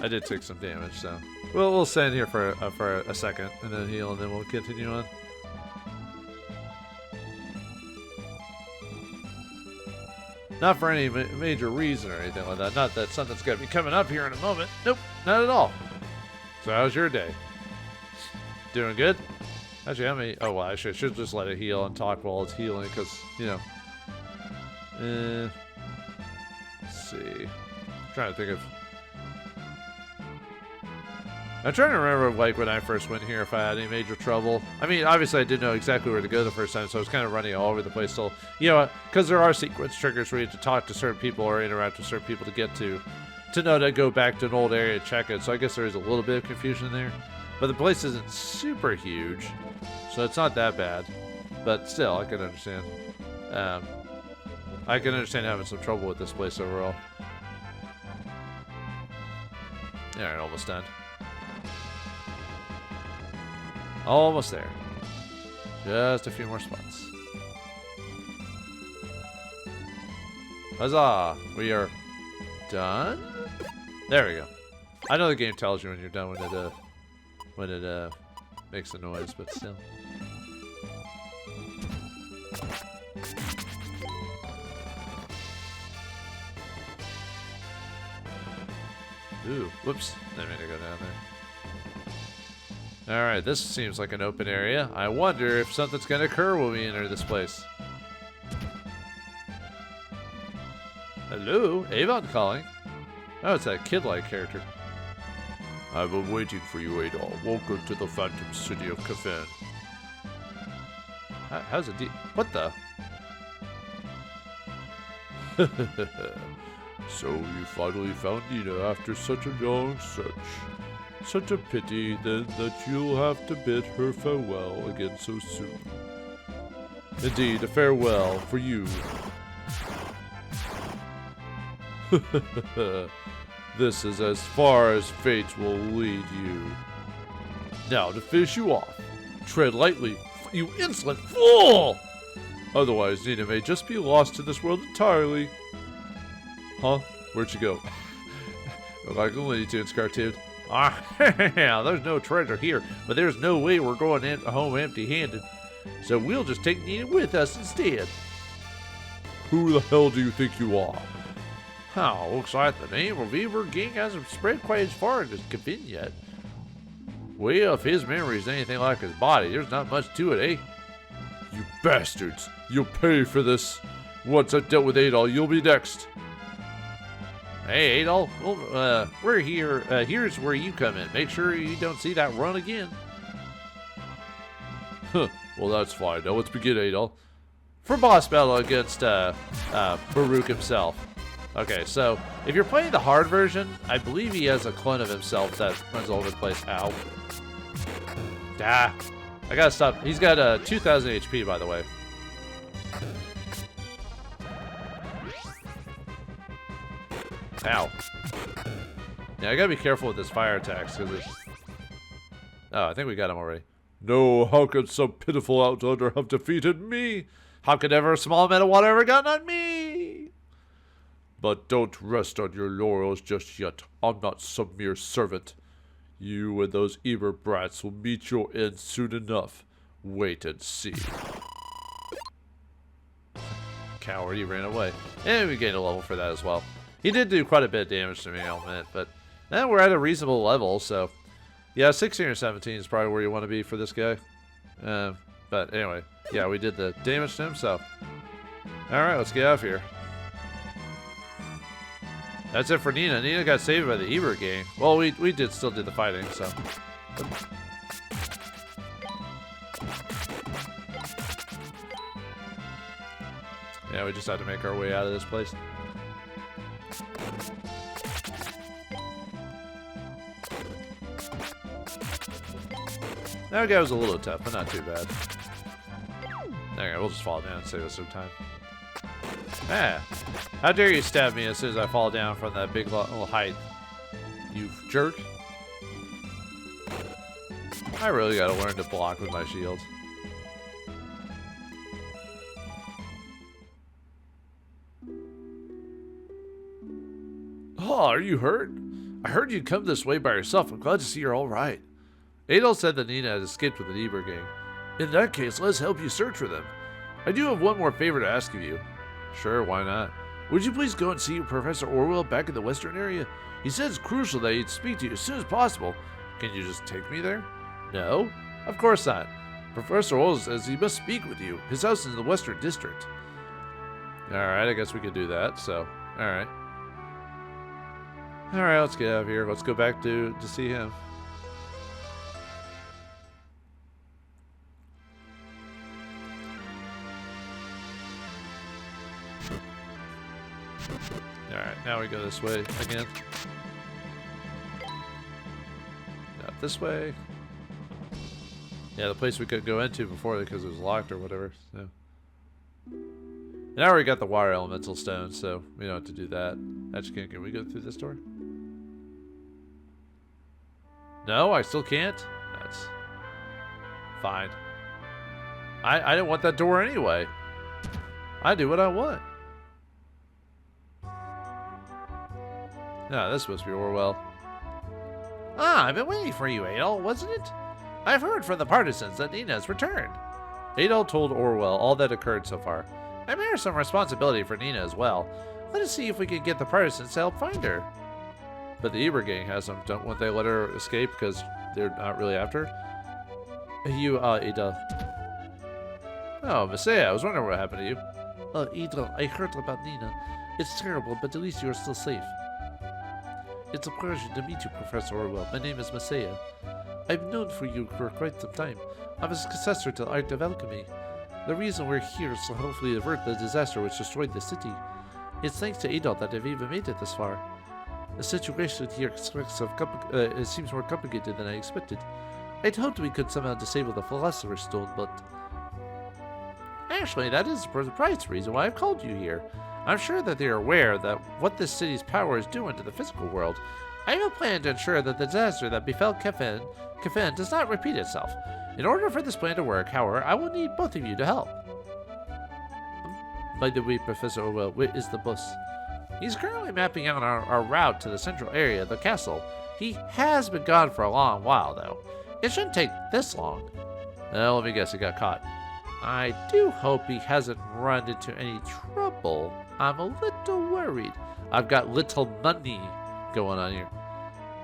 I did take some damage, so. We'll stand here for a second and then heal, and then we'll continue on. Not for any major reason or anything like that. Not that something's going to be coming up here in a moment. Nope, not at all. So how's your day? Doing good? Actually, how many? Oh, well, I should just let it heal and talk while it's healing, because, you know. Let's see. I'm trying to think of. I'm trying to remember, like, when I first went here, if I had any major trouble. I mean, obviously, I didn't know exactly where to go the first time, so I was kind of running all over the place still. You know, because there are sequence triggers where you have to talk to certain people or interact with certain people to get to know to go back to an old area and check it. So I guess there is a little bit of confusion there. But the place isn't super huge, so it's not that bad. But still, I can understand. I can understand having some trouble with this place overall. Alright, almost done. Almost there. Just a few more spots. Huzzah! We are done? There we go. I know the game tells you when you're done when it makes a noise, but still. Ooh, whoops. Didn't mean to go down there. Alright, this seems like an open area. I wonder if something's gonna occur when we enter this place. Hello? Avon calling? Oh, it's that kid-like character. I've been waiting for you, Adol. Welcome to the Phantom City of Kefin. How's it what the? So you finally found Nina after such a long search. Such a pity, then, that you'll have to bid her farewell again so soon. Indeed, a farewell for you. This is as far as fate will lead you. Now, to finish you off, tread lightly, you insolent fool! Otherwise, Nina may just be lost to this world entirely. Huh? Where'd you go? Like a Looney Tunes cartoon. Ah, yeah, there's no treasure here, but there's no way we're going home empty-handed. So we'll just take Nina with us instead. Who the hell do you think you are? Oh, looks like the name of Weaver Gang hasn't spread quite as far as Kefin yet. Well, if his memory is anything like his body, there's not much to it, eh? You bastards! You'll pay for this. Once I've dealt with Adol, you'll be next. Hey, Adol, well, we're here. Here's where you come in. Make sure you don't see that run again. Huh. Well, that's fine. Now let's begin, Adol. For boss battle against Baruch himself. Okay, so if you're playing the hard version, I believe he has a clone of himself that runs all over the place. Ow. Ah. I gotta stop. He's got 2,000 HP, by the way. Ow. Yeah, I gotta be careful with his fire attacks. Cause oh, I think we got him already. No, how could some pitiful outlander have defeated me? How could ever a small amount of water ever gotten on me? But don't rest on your laurels just yet. I'm not some mere servant. You and those Eber brats will meet your end soon enough. Wait and see. Coward, he ran away. And we gained a level for that as well. He did do quite a bit of damage to me, I'll admit, but we're at a reasonable level, so yeah, 16 or 17 is probably where you want to be for this guy. But anyway, yeah, we did the damage to him, so alright, let's get out of here. That's it for Nina. Nina got saved by the Eber gang. Well, we did still do the fighting, so. Yeah, we just had to make our way out of this place. That guy was a little tough, but not too bad. Okay, we'll just fall down and save us some time. Ah, how dare you stab me as soon as I fall down from that big little height, you jerk. I really gotta learn to block with my shield. Oh, are you hurt? I heard you'd come this way by yourself. I'm glad to see you're all right. Adol said that Nina had escaped with the Eber gang. In that case, let's help you search for them. I do have one more favor to ask of you. Sure, why not? Would you please go and see Professor Orwell back in the western area? He said it's crucial that he'd speak to you as soon as possible. Can you just take me there? No, of course not. Professor Orwell says he must speak with you. His house is in the western district. Alright, I guess we could do that, so, alright. Alright, let's get out of here. Let's go back to see him. Alright, now we go this way again. Not this way. Yeah, the place we couldn't go into before because it was locked or whatever. So. Now we got the water elemental stone, so we don't have to do that. Actually, can we go through this door? No, I still can't? That's fine. I didn't want that door anyway. I do what I want. No, this is supposed to be Orwell. Ah, I've been waiting for you, Adol, wasn't it? I've heard from the partisans that Nina's returned. Adol told Orwell all that occurred so far. I bear some responsibility for Nina as well. Let us see if we can get the partisans to help find her. But the Eber gang has them. Won't they let her escape because they're not really after her? You, Adol. Oh, Masaya, I was wondering what happened to you. Adol, I heard about Nina. It's terrible, but at least you are still safe. It's a pleasure to meet you, Professor Orwell. My name is Masaya. I've known for you for quite some time. I'm a successor to the art of alchemy. The reason we're here is to hopefully avert the disaster which destroyed the city. It's thanks to Adol that I've even made it this far. The situation here seems more complicated than I expected. I'd hoped we could somehow disable the Philosopher's Stone, but... Actually, that is the precise reason why I've called you here. I'm sure that they are aware that what this city's power is doing to the physical world. I have a plan to ensure that the disaster that befell Kefin does not repeat itself. In order for this plan to work, however, I will need both of you to help. By the way, Professor Orwell, where is the boss? He's currently mapping out our route to the central area of the castle. He has been gone for a long while, though. It shouldn't take this long. Let me guess, he got caught. I do hope he hasn't run into any trouble. I'm a little worried. I've got little money going on here.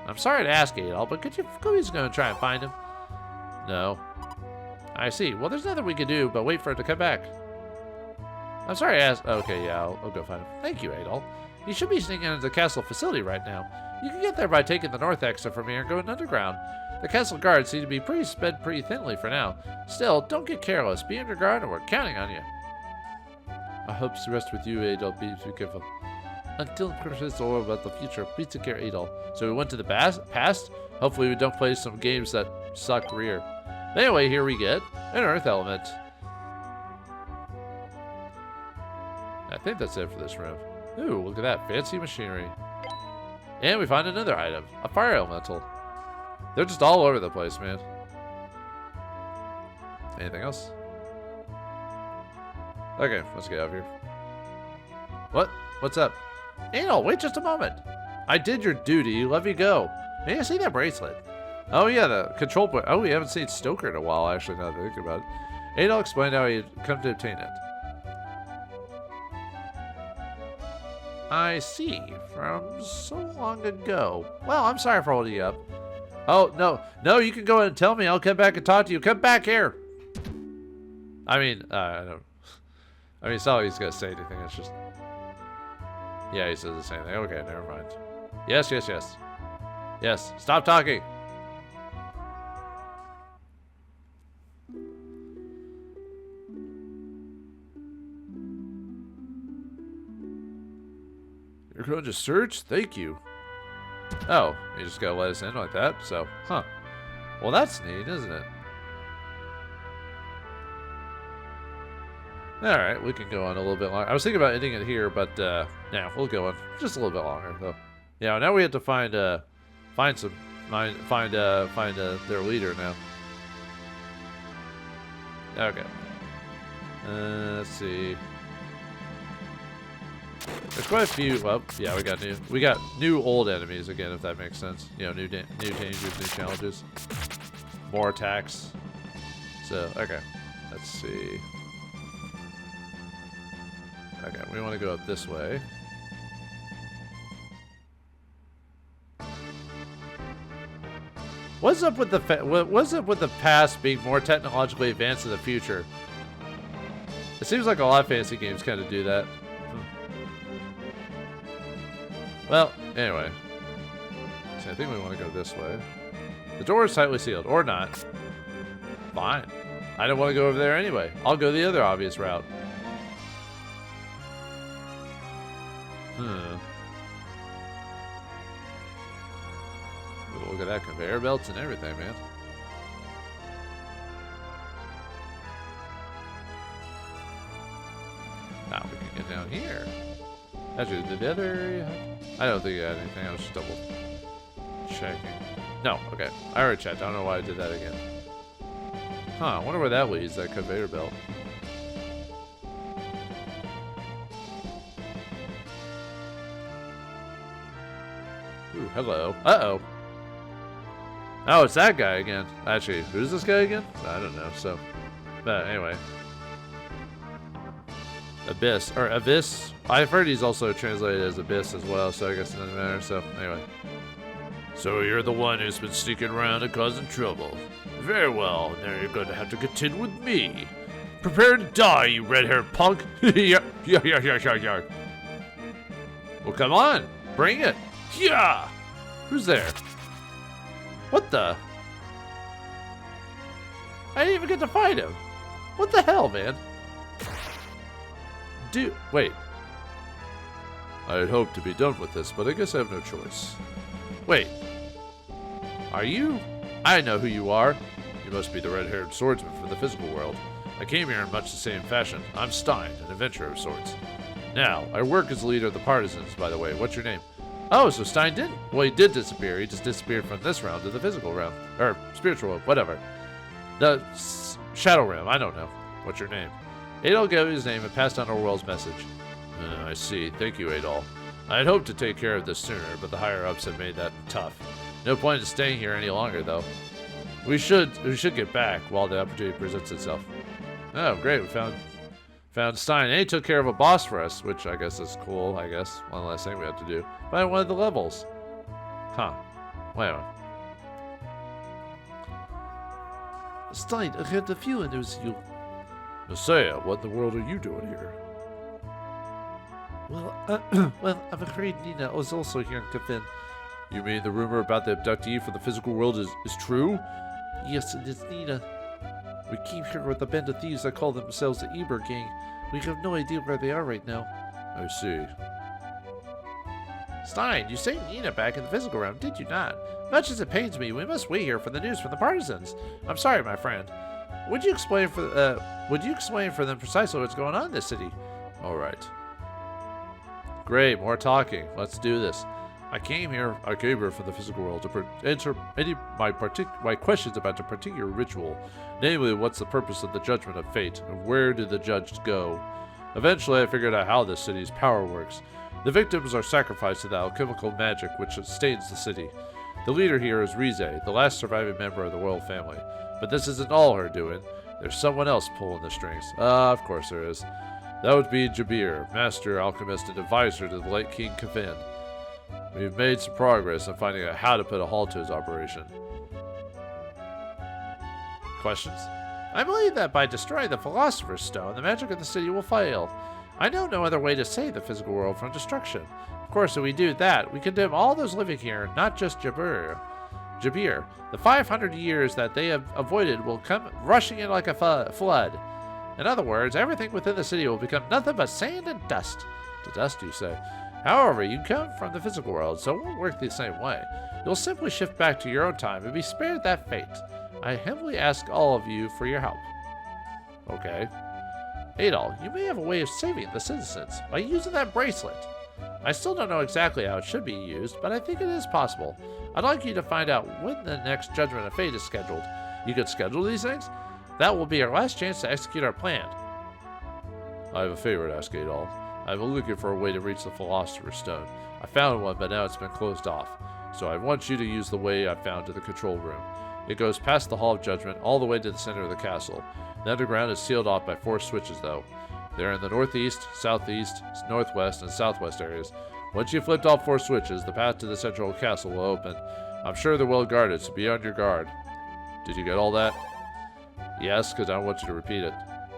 I'm sorry to ask, Adol, but could you please go and try and find him? No. I see. Well, there's nothing we can do but wait for it to come back. I'm sorry to ask. Okay, yeah, I'll go find him. Thank you, Adol. You should be sneaking into the castle facility right now. You can get there by taking the north exit from here and going underground. The castle guards seem to be spread pretty thinly for now. Still, don't get careless. Be under guard and we're counting on you. I hope to rest with you, Adol. Be careful. Until Professor Orwell about the future, please take care, Adol. So we went to the past? Hopefully we don't play some games that suck rear. Anyway, here we get an earth element. I think that's it for this room. Ooh, look at that. Fancy machinery. And we find another item. A fire elemental. They're just all over the place, man. Anything else? Okay, let's get out of here. What? What's up? Adol, wait just a moment. I did your duty. Let me go. May I see that bracelet? Oh, yeah, the control point. Oh, we haven't seen Stoker in a while, actually, now that I think about it. Adol explained how he had come to obtain it. I see. From so long ago. Well, I'm sorry for holding you up. Oh, no. No, you can go ahead and tell me. I'll come back and talk to you. Come back here. I mean, I don't... I mean, it's not like he's going to say anything. It's just... Yeah, he says the same thing. Okay, never mind. Yes, yes, yes. Yes, stop talking. You're going to search? Thank you. Oh, you just gotta let us in like that? So, huh. Well, that's neat, isn't it? Alright, we can go on a little bit longer. I was thinking about ending it here, but, yeah, we'll go on just a little bit longer, though. Yeah, now we have to find their leader now. Okay. Let's see. There's quite a few. Well, yeah, we got new old enemies again, if that makes sense. You know, new dangers, new challenges, more attacks. So okay, let's see. Okay, we want to go up this way. What's up with the past being more technologically advanced than the future? It seems like a lot of fantasy games kind of do that. Well, anyway. So I think we want to go this way. The door is tightly sealed, or not. Fine. I don't want to go over there anyway. I'll go the other obvious route. Look at that, conveyor belts and everything, man. Now we can get down here. Actually, did the other area? I don't think I had anything. I was just double checking. No, okay. I already checked. I don't know why I did that again. Huh, I wonder where that leads, that conveyor belt. Ooh, hello. Uh-oh. Oh, it's that guy again. Actually, who's this guy again? I don't know, so. But anyway. Abyss. Or Abyss. I've heard he's also translated as Abyss as well, so I guess it doesn't matter. So, anyway. So you're the one who's been sneaking around and causing trouble. Very well, now you're going to have to contend with me. Prepare to die, you red-haired punk. Yeah. Well, come on. Bring it. Yeah. Who's there? What the? I didn't even get to fight him. What the hell, man? Dude, wait. I had hoped to be done with this, but I guess I have no choice. Wait. Are you? I know who you are. You must be the red-haired swordsman from the physical world. I came here in much the same fashion. I'm Stein, an adventurer of sorts. Now, I work as the leader of the partisans, by the way. What's your name? Oh, so Stein didn't? Well, he did disappear. He just disappeared from this realm to the physical realm. Or spiritual realm, whatever. The shadow realm, I don't know. What's your name? Adol gave his name and passed on our world's message. I see. Thank you, Adol. I had hoped to take care of this sooner, but the higher-ups have made that tough. No point in staying here any longer, though. We should get back while the opportunity presents itself. Oh, great. We found Stein, and he took care of a boss for us, which I guess is cool, I guess. One last thing we have to do. By one of the levels. Huh. Wait a minute. Stein, I had the feeling it was you. Messiah, what in the world are you doing here? Well, I'm afraid Nina was also here in Kefin. You mean the rumor about the abductee from the physical world is true? Yes, it is Nina. We came here with a band of thieves that call themselves the Eber Gang. We have no idea where they are right now. I see. Stein, you saved Nina back in the physical realm, did you not? Much as it pains me, we must wait here for the news from the partisans. I'm sorry, my friend. Would you explain for them precisely what's going on in this city? All right. Great, more talking. Let's do this. I came here from the physical world to answer my questions about a particular ritual, namely, what's the purpose of the judgment of fate, and where do the judged go? Eventually, I figured out how this city's power works. The victims are sacrificed to the alchemical magic which sustains the city. The leader here is Rize, the last surviving member of the royal family. But this isn't all her doing. There's someone else pulling the strings. Of course there is. That would be Jabir, master alchemist and advisor to the late King Kefin. We've made some progress in finding out how to put a halt to his operation. Questions? I believe that by destroying the Philosopher's Stone, the magic of the city will fail. I know no other way to save the physical world from destruction. Of course, if we do that, we condemn all those living here, not just Jabir. The 500 years that they have avoided will come rushing in like a flood. In other words, everything within the city will become nothing but sand and dust. To dust, you say? However, you come from the physical world, so it won't work the same way. You'll simply shift back to your own time and be spared that fate. I humbly ask all of you for your help. Okay. Adol, you may have a way of saving the citizens by using that bracelet. I still don't know exactly how it should be used, but I think it is possible. I'd like you to find out when the next Judgment of Fate is scheduled. You could schedule these things? That will be our last chance to execute our plan. I have a favor to ask, Adol. I've been looking for a way to reach the Philosopher's Stone. I found one, but now it's been closed off. So I want you to use the way I found to the control room. It goes past the Hall of Judgment, all the way to the center of the castle. The underground is sealed off by 4 switches, though. They're in the northeast, southeast, northwest, and southwest areas. Once you've flipped all 4 switches, the path to the central castle will open. I'm sure they're well guarded, so be on your guard. Did you get all that? Yes, because I want you to repeat it.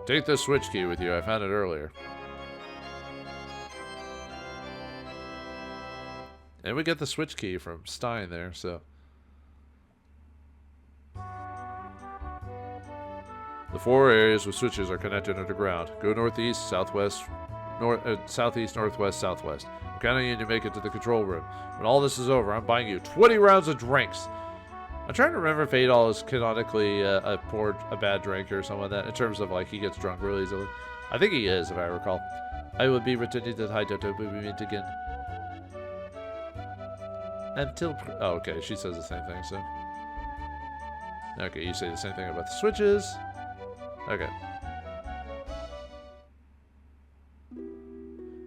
Take this switch key with you. I found it earlier. And we get the switch key from Stein there, so. The 4 areas with switches are connected underground. Go northeast, southwest, southeast, northwest, southwest. I'm counting on you to make it to the control room. When all this is over, I'm buying you 20 rounds of drinks. I'm trying to remember if Adol is canonically poured a bad drink or something like that, in terms of like he gets drunk really easily. I think he is, if I recall. I will be returning to Taito, but we meet again. Until... Oh, okay, she says the same thing, so... Okay, you say the same thing about the switches. Okay.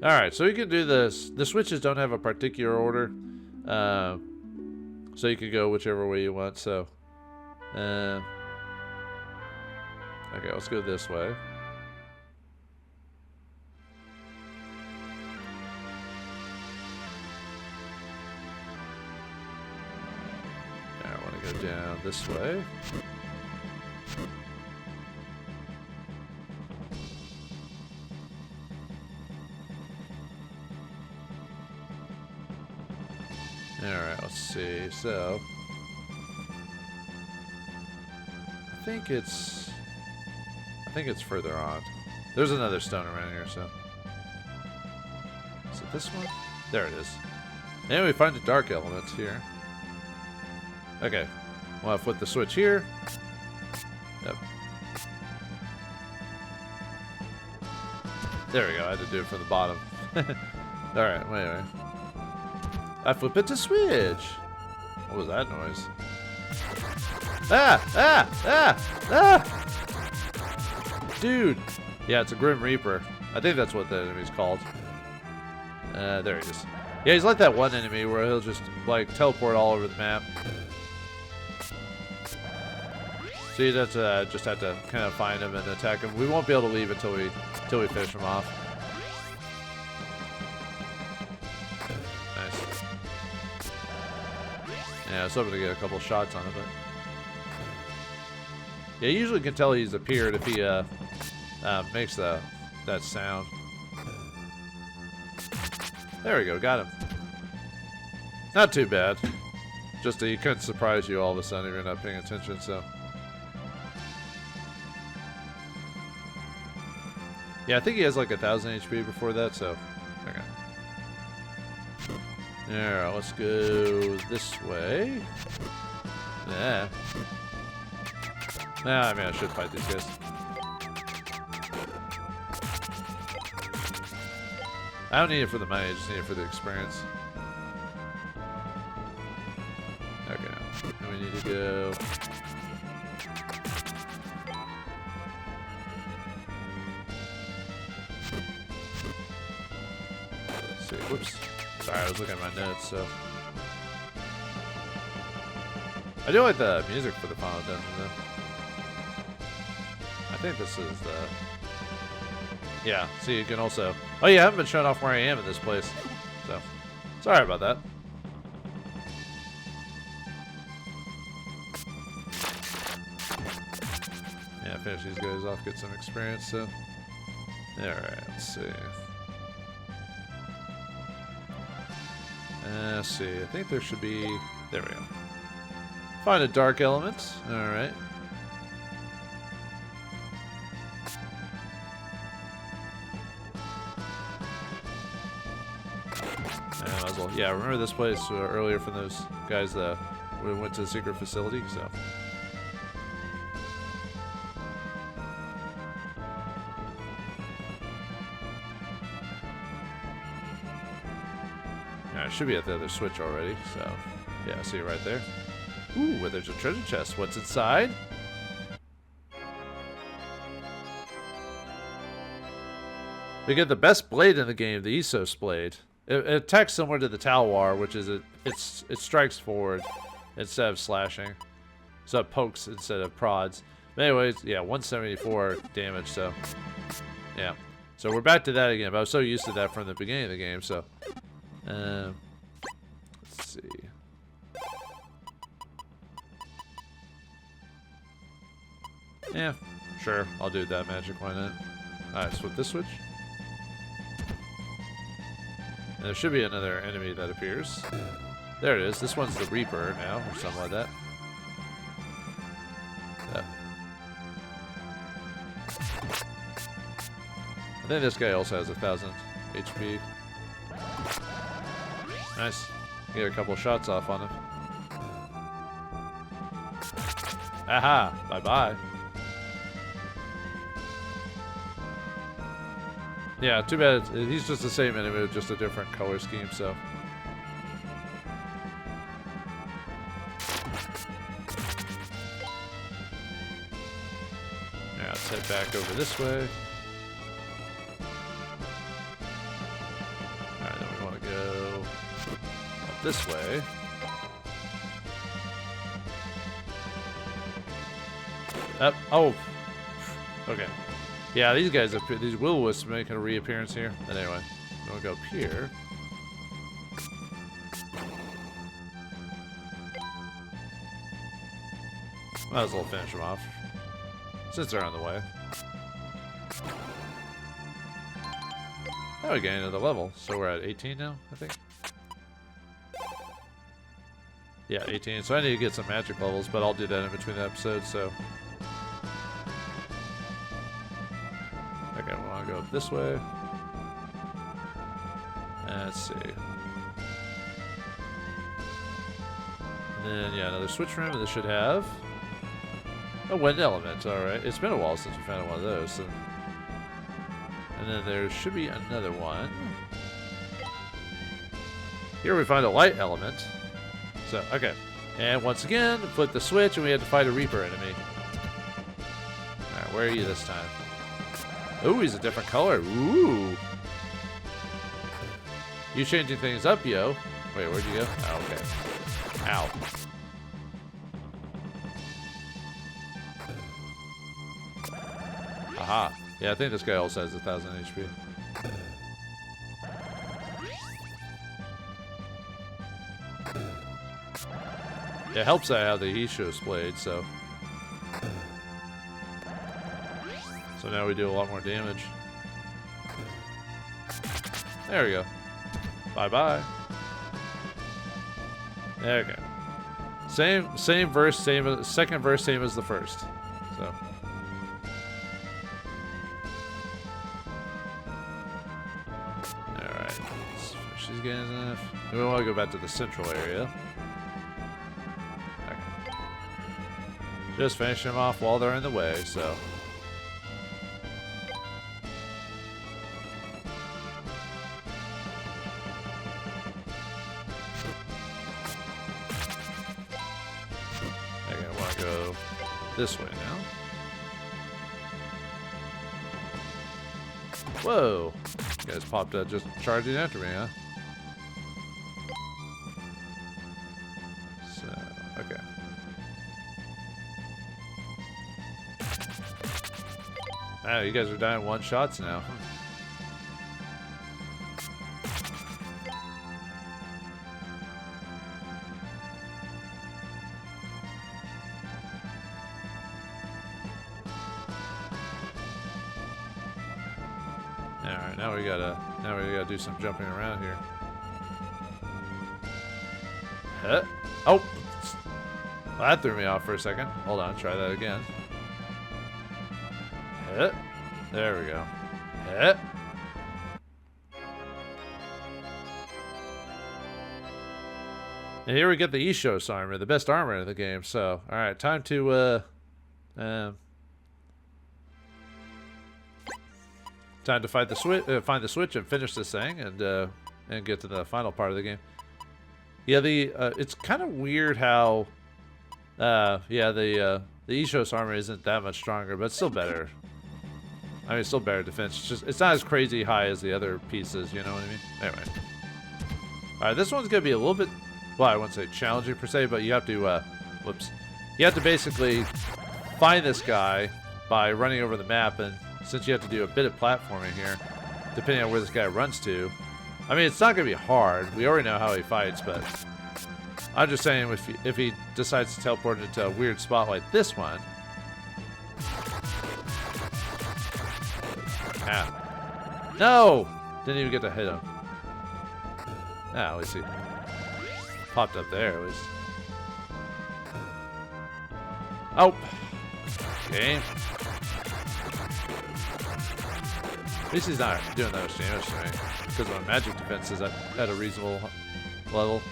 Alright, so you can do this. The switches don't have a particular order. So you can go whichever way you want, so... Okay, let's go this way. Now I want to go down this way. Alright, let's see. So, I think it's further on. There's another stone around here, so. Is it this one? There it is. And we find a dark element here. Okay. We'll flip the switch here. Yep. There we go. I had to do it from the bottom. Alright, wait. I flip it to switch. What was that noise? Dude. Yeah, it's a Grim Reaper. I think that's what the enemy's called. There he is. Yeah, he's like that one enemy where he'll just like teleport all over the map. So you just have to kind of find him and attack him. We won't be able to leave until we finish him off. Nice. Yeah, I was hoping to get a couple shots on it, but yeah, you usually can tell he's appeared if he makes that sound. There we go, got him. Not too bad. Just that he couldn't surprise you all of a sudden if you're not paying attention, so. Yeah, I think he has like 1,000 HP before that, so. Okay. Alright, let's go this way. Yeah. Nah, I mean, I should fight these guys. I don't need it for the money, I just need it for the experience. Okay, and we need to go... Let's see, whoops. Sorry, I was looking at my notes, so... I do like the music for the final dungeon, though. I think this is the... Yeah, see, you can also... Oh yeah, I haven't been showing off where I am in this place. So, sorry about that. Yeah, finish these guys off, get some experience, so... Alright, let's see. Let's see, I think there should be... There we go. Find a dark element. Alright. Yeah, remember this place earlier from those guys that we went to the secret facility, so. Yeah, I should be at the other switch already, so. Yeah, I see it right there. Ooh, well, there's a treasure chest. What's inside? We get the best blade in the game, the Isos blade. It attacks similar to the Talwar, which is it strikes forward instead of slashing. So it pokes instead of prods. But anyways, yeah, 174 damage, so yeah. So we're back to that again, but I was so used to that from the beginning of the game, so let's see. Yeah, sure, I'll do that magic, why not? Alright, flip this switch. And there should be another enemy that appears. There it is. This one's the Reaper now, or something like that. I think this guy also has 1,000 HP. Nice. Get a couple shots off on him. Aha! Bye-bye. Yeah, too bad. He's just the same enemy with just a different color scheme, so. Yeah, let's head back over this way. Alright, then we want to go up this way. Up. Oh! Okay. Yeah, these guys, these will-o-wisps making a reappearance here. But anyway, we'll go up here. Might as well finish them off, since they're on the way. Oh, we gained another level, so we're at 18 now, I think. Yeah, 18. So I need to get some magic levels, but I'll do that in between the episodes, so. Okay, we want to go up this way. Let's see. And then, yeah, another switch room. This should have a wind element. Alright. It's been a while since we found one of those. So. And then there should be another one. Here we find a light element. So, okay. And once again, flip the switch and we had to fight a Reaper enemy. Alright, where are you this time? Ooh, he's a different color. Ooh. You changing things up, yo. Wait, where'd you go? Oh, okay. Ow. Aha. Yeah, I think this guy also has 1,000 HP. It helps that I have the Ishos blade, so. So now we do a lot more damage. There we go. Bye-bye. There we go. Same verse, second verse, same as the first. So. Alright. Let's finish these guys off. We want to go back to the central area. Okay. Just finish them off while they're in the way, so. This way now. Whoa! You guys popped out just charging after me, huh? So, okay. Ah, you guys are dying one shots now. Now we gotta do some jumping around here. Huh? Oh! Well, that threw me off for a second. Hold on, try that again. Huh? There we go. Huh? And here we get the Ishos armor, the best armor in the game. So, alright, time to time to find the switch and finish this thing, and get to the final part of the game. Yeah, it's kind of weird how, yeah, the Ishos armor isn't that much stronger, but it's still better. I mean, it's still better defense. It's just, it's not as crazy high as the other pieces, you know what I mean? Anyway. Alright, this one's gonna be a little bit, well, I wouldn't say challenging per se, but you have to, whoops. You have to basically find this guy by running over the map, and since you have to do a bit of platforming here, depending on where this guy runs to. I mean, it's not gonna be hard. We already know how he fights, but I'm just saying if he decides to teleport into a weird spot like this one. Ah. No! Didn't even get to hit him. Ah, at least he popped up there, at least. Oh! Okay. At least he's not doing that much damage to me, because my magic defense is at a reasonable level.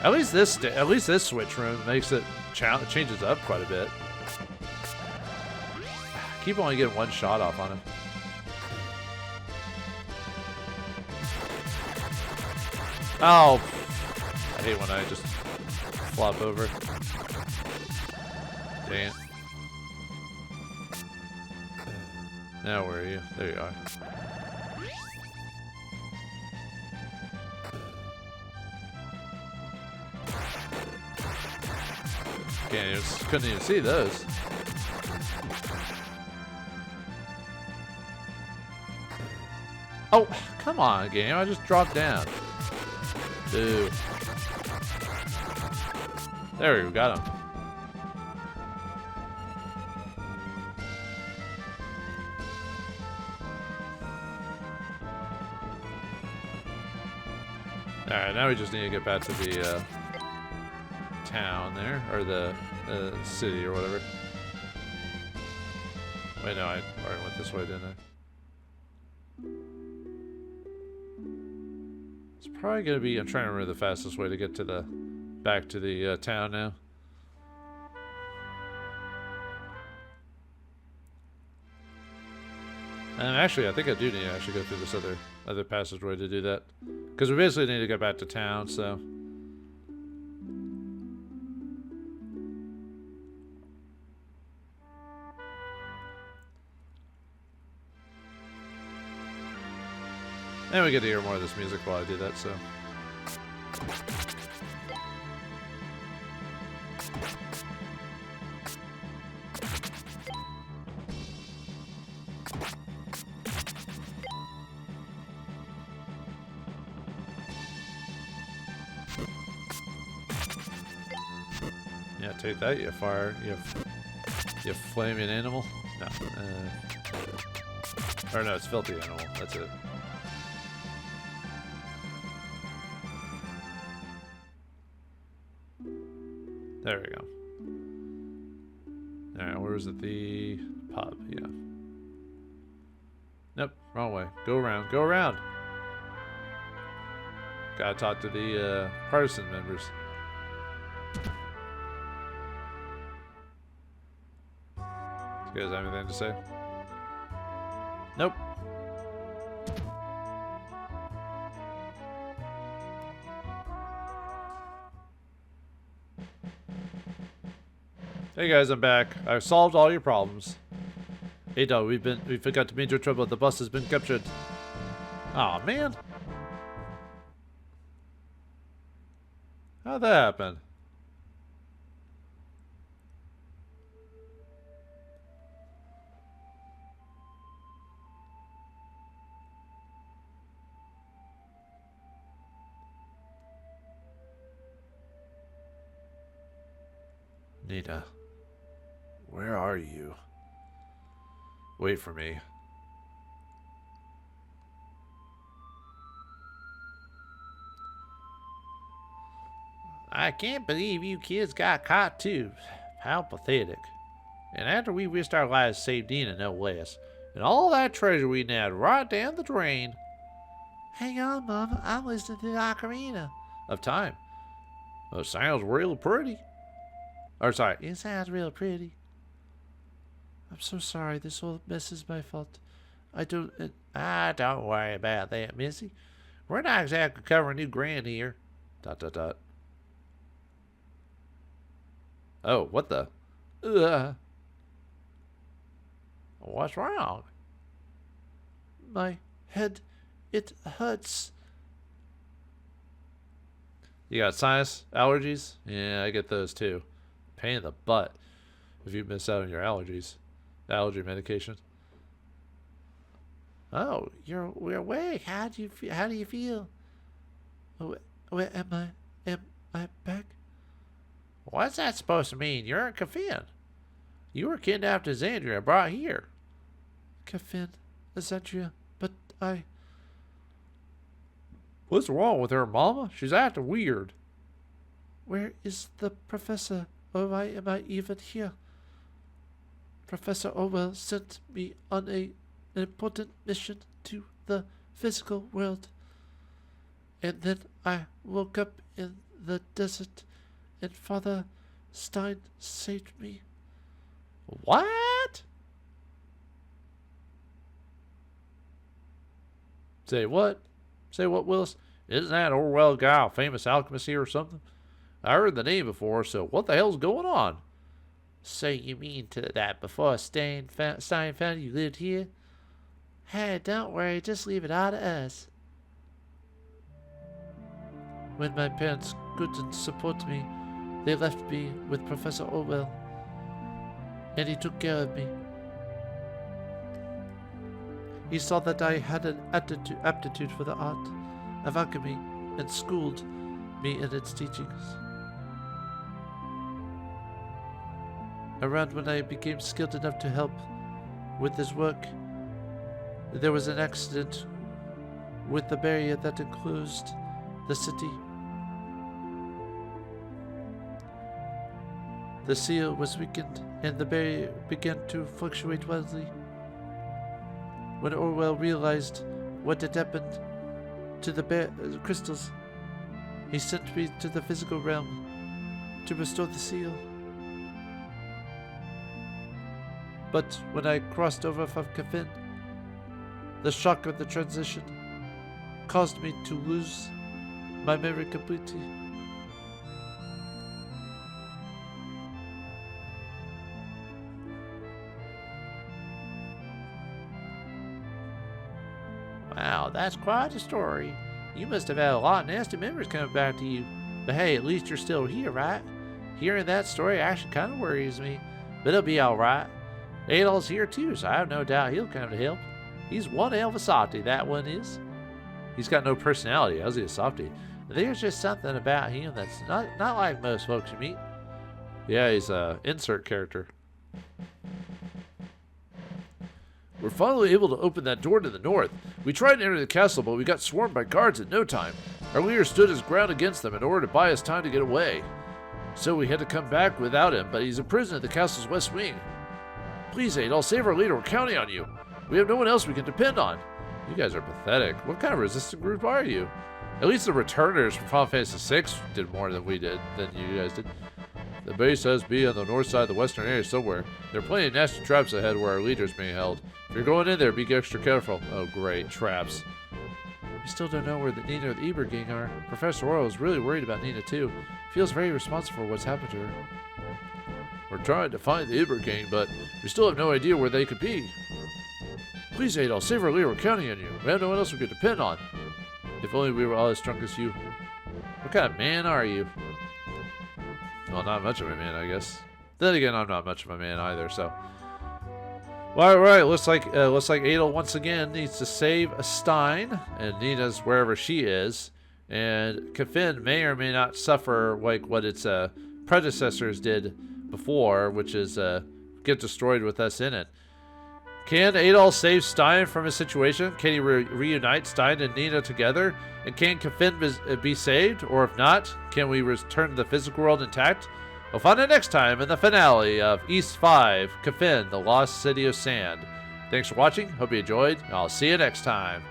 At least this switch room makes it changes up quite a bit. I keep only getting one shot off on him. Oh, I hate when I just flop over. Dang it. Now where are you? There you are. Couldn't even see those. Oh, come on, game. I just dropped down. Dude. There we go. Got him. Alright, now we just need to get back to the town there, or the city or whatever. Wait, no, I already went this way, didn't I? It's probably gonna be, I'm trying to remember the fastest way to get to the, back to the town now. And actually, I think I do need to actually go through this other passageway to do that. Because we basically need to get back to town, so. And we get to hear more of this music while I do that, so. Yeah, take that, you you flaming animal. No, or no, it's filthy animal. That's it. There we go. Alright, where is it? The pub, yeah. Nope, wrong way. Go around, go around! Gotta talk to the partisan members. You guys have anything to say? Nope. Hey guys, I'm back. I've solved all your problems. Adol, we got to major trouble. The bus has been captured. Aw, man. How'd that happen? Nita. Where are you? Wait for me. I can't believe you kids got caught too. How pathetic. And after we risked our lives to save Dina, no less. And all that treasure we nabbed right down the drain. Hang on, Mama. I'm listening to the ocarina of time. Well, it sounds real pretty. Or sorry, it sounds real pretty. I'm so sorry. This whole mess is my fault. Don't worry about that, Missy. We're not exactly covering new ground here. ... Oh, what the? What's wrong? My head, it hurts. You got sinus allergies? Yeah, I get those too. Pain in the butt if you miss out on your allergies. Allergy medication. Oh, you're awake. How do you feel? Where am I? Am I back? What's that supposed to mean? You're in Kefin. You were kidnapped as Andrea and brought here. Kefin, Azandria, but I... What's wrong with her, Mama? She's acting weird. Where is the professor? Or why am I even here? Professor Orwell sent me on an important mission to the physical world. And then I woke up in the desert, and Father Stein saved me. What? Say what? Say what, Willis? Isn't that Orwell guy a famous alchemist here or something? I heard the name before, so what the hell's going on? So you mean that before Stein found you lived here? Hey, don't worry, just leave it all to us. When my parents couldn't support me, they left me with Professor Orwell, and he took care of me. He saw that I had an aptitude for the art of alchemy and schooled me in its teachings. Around when I became skilled enough to help with his work, there was an accident with the barrier that enclosed the city. The seal was weakened and the barrier began to fluctuate wildly. When Orwell realized what had happened to the crystals, he sent me to the physical realm to restore the seal. But when I crossed over from Kefin, the shock of the transition caused me to lose my memory completely. Wow, that's quite a story. You must have had a lot of nasty memories coming back to you. But hey, at least you're still here, right? Hearing that story actually kind of worries me. But it'll be alright. Adol's here too, so I have no doubt he'll come to help. He's one hell of a softy, that one is. He's got no personality. How's he a softy? There's just something about him that's not like most folks you meet. Yeah, he's a insert character. We're finally able to open that door to the north. We tried to enter the castle, but we got swarmed by guards in no time. Our leader stood his ground against them in order to buy us time to get away. So we had to come back without him, but he's a prisoner at the castle's west wing. Please, Adol, save our leader. We're counting on you. We have no one else we can depend on. You guys are pathetic. What kind of resistant group are you? At least the returners from Final Fantasy VI did more than you guys did. The base has to be on the north side of the western area somewhere. There are plenty of nasty traps ahead where our leader is being held. If you're going in there, be extra careful. Oh, great. Traps. We still don't know where the Nina or the Eber gang are. Professor Orwell is really worried about Nina, too. Feels very responsible for what's happened to her. We're trying to find the Eber gang, but we still have no idea where they could be. Please, Adol, save our leader. We're counting on you. We have no one else we could depend on. If only we were all as drunk as you. What kind of man are you? Well, not much of a man, I guess. Then again, I'm not much of a man either, so. All right, looks like Adol once again needs to save a Stein, and Nina's wherever she is, and Kefin may or may not suffer like what its predecessors did before, which is get destroyed with us in it. Can Adol save Stein from his situation? Can he reunite Stein and Nina together? And can Kefin be saved? Or if not, can we return to the physical world intact? We'll find out next time in the finale of East 5, Kefin, the Lost City of Sand. Thanks for watching. Hope you enjoyed. I'll see you next time.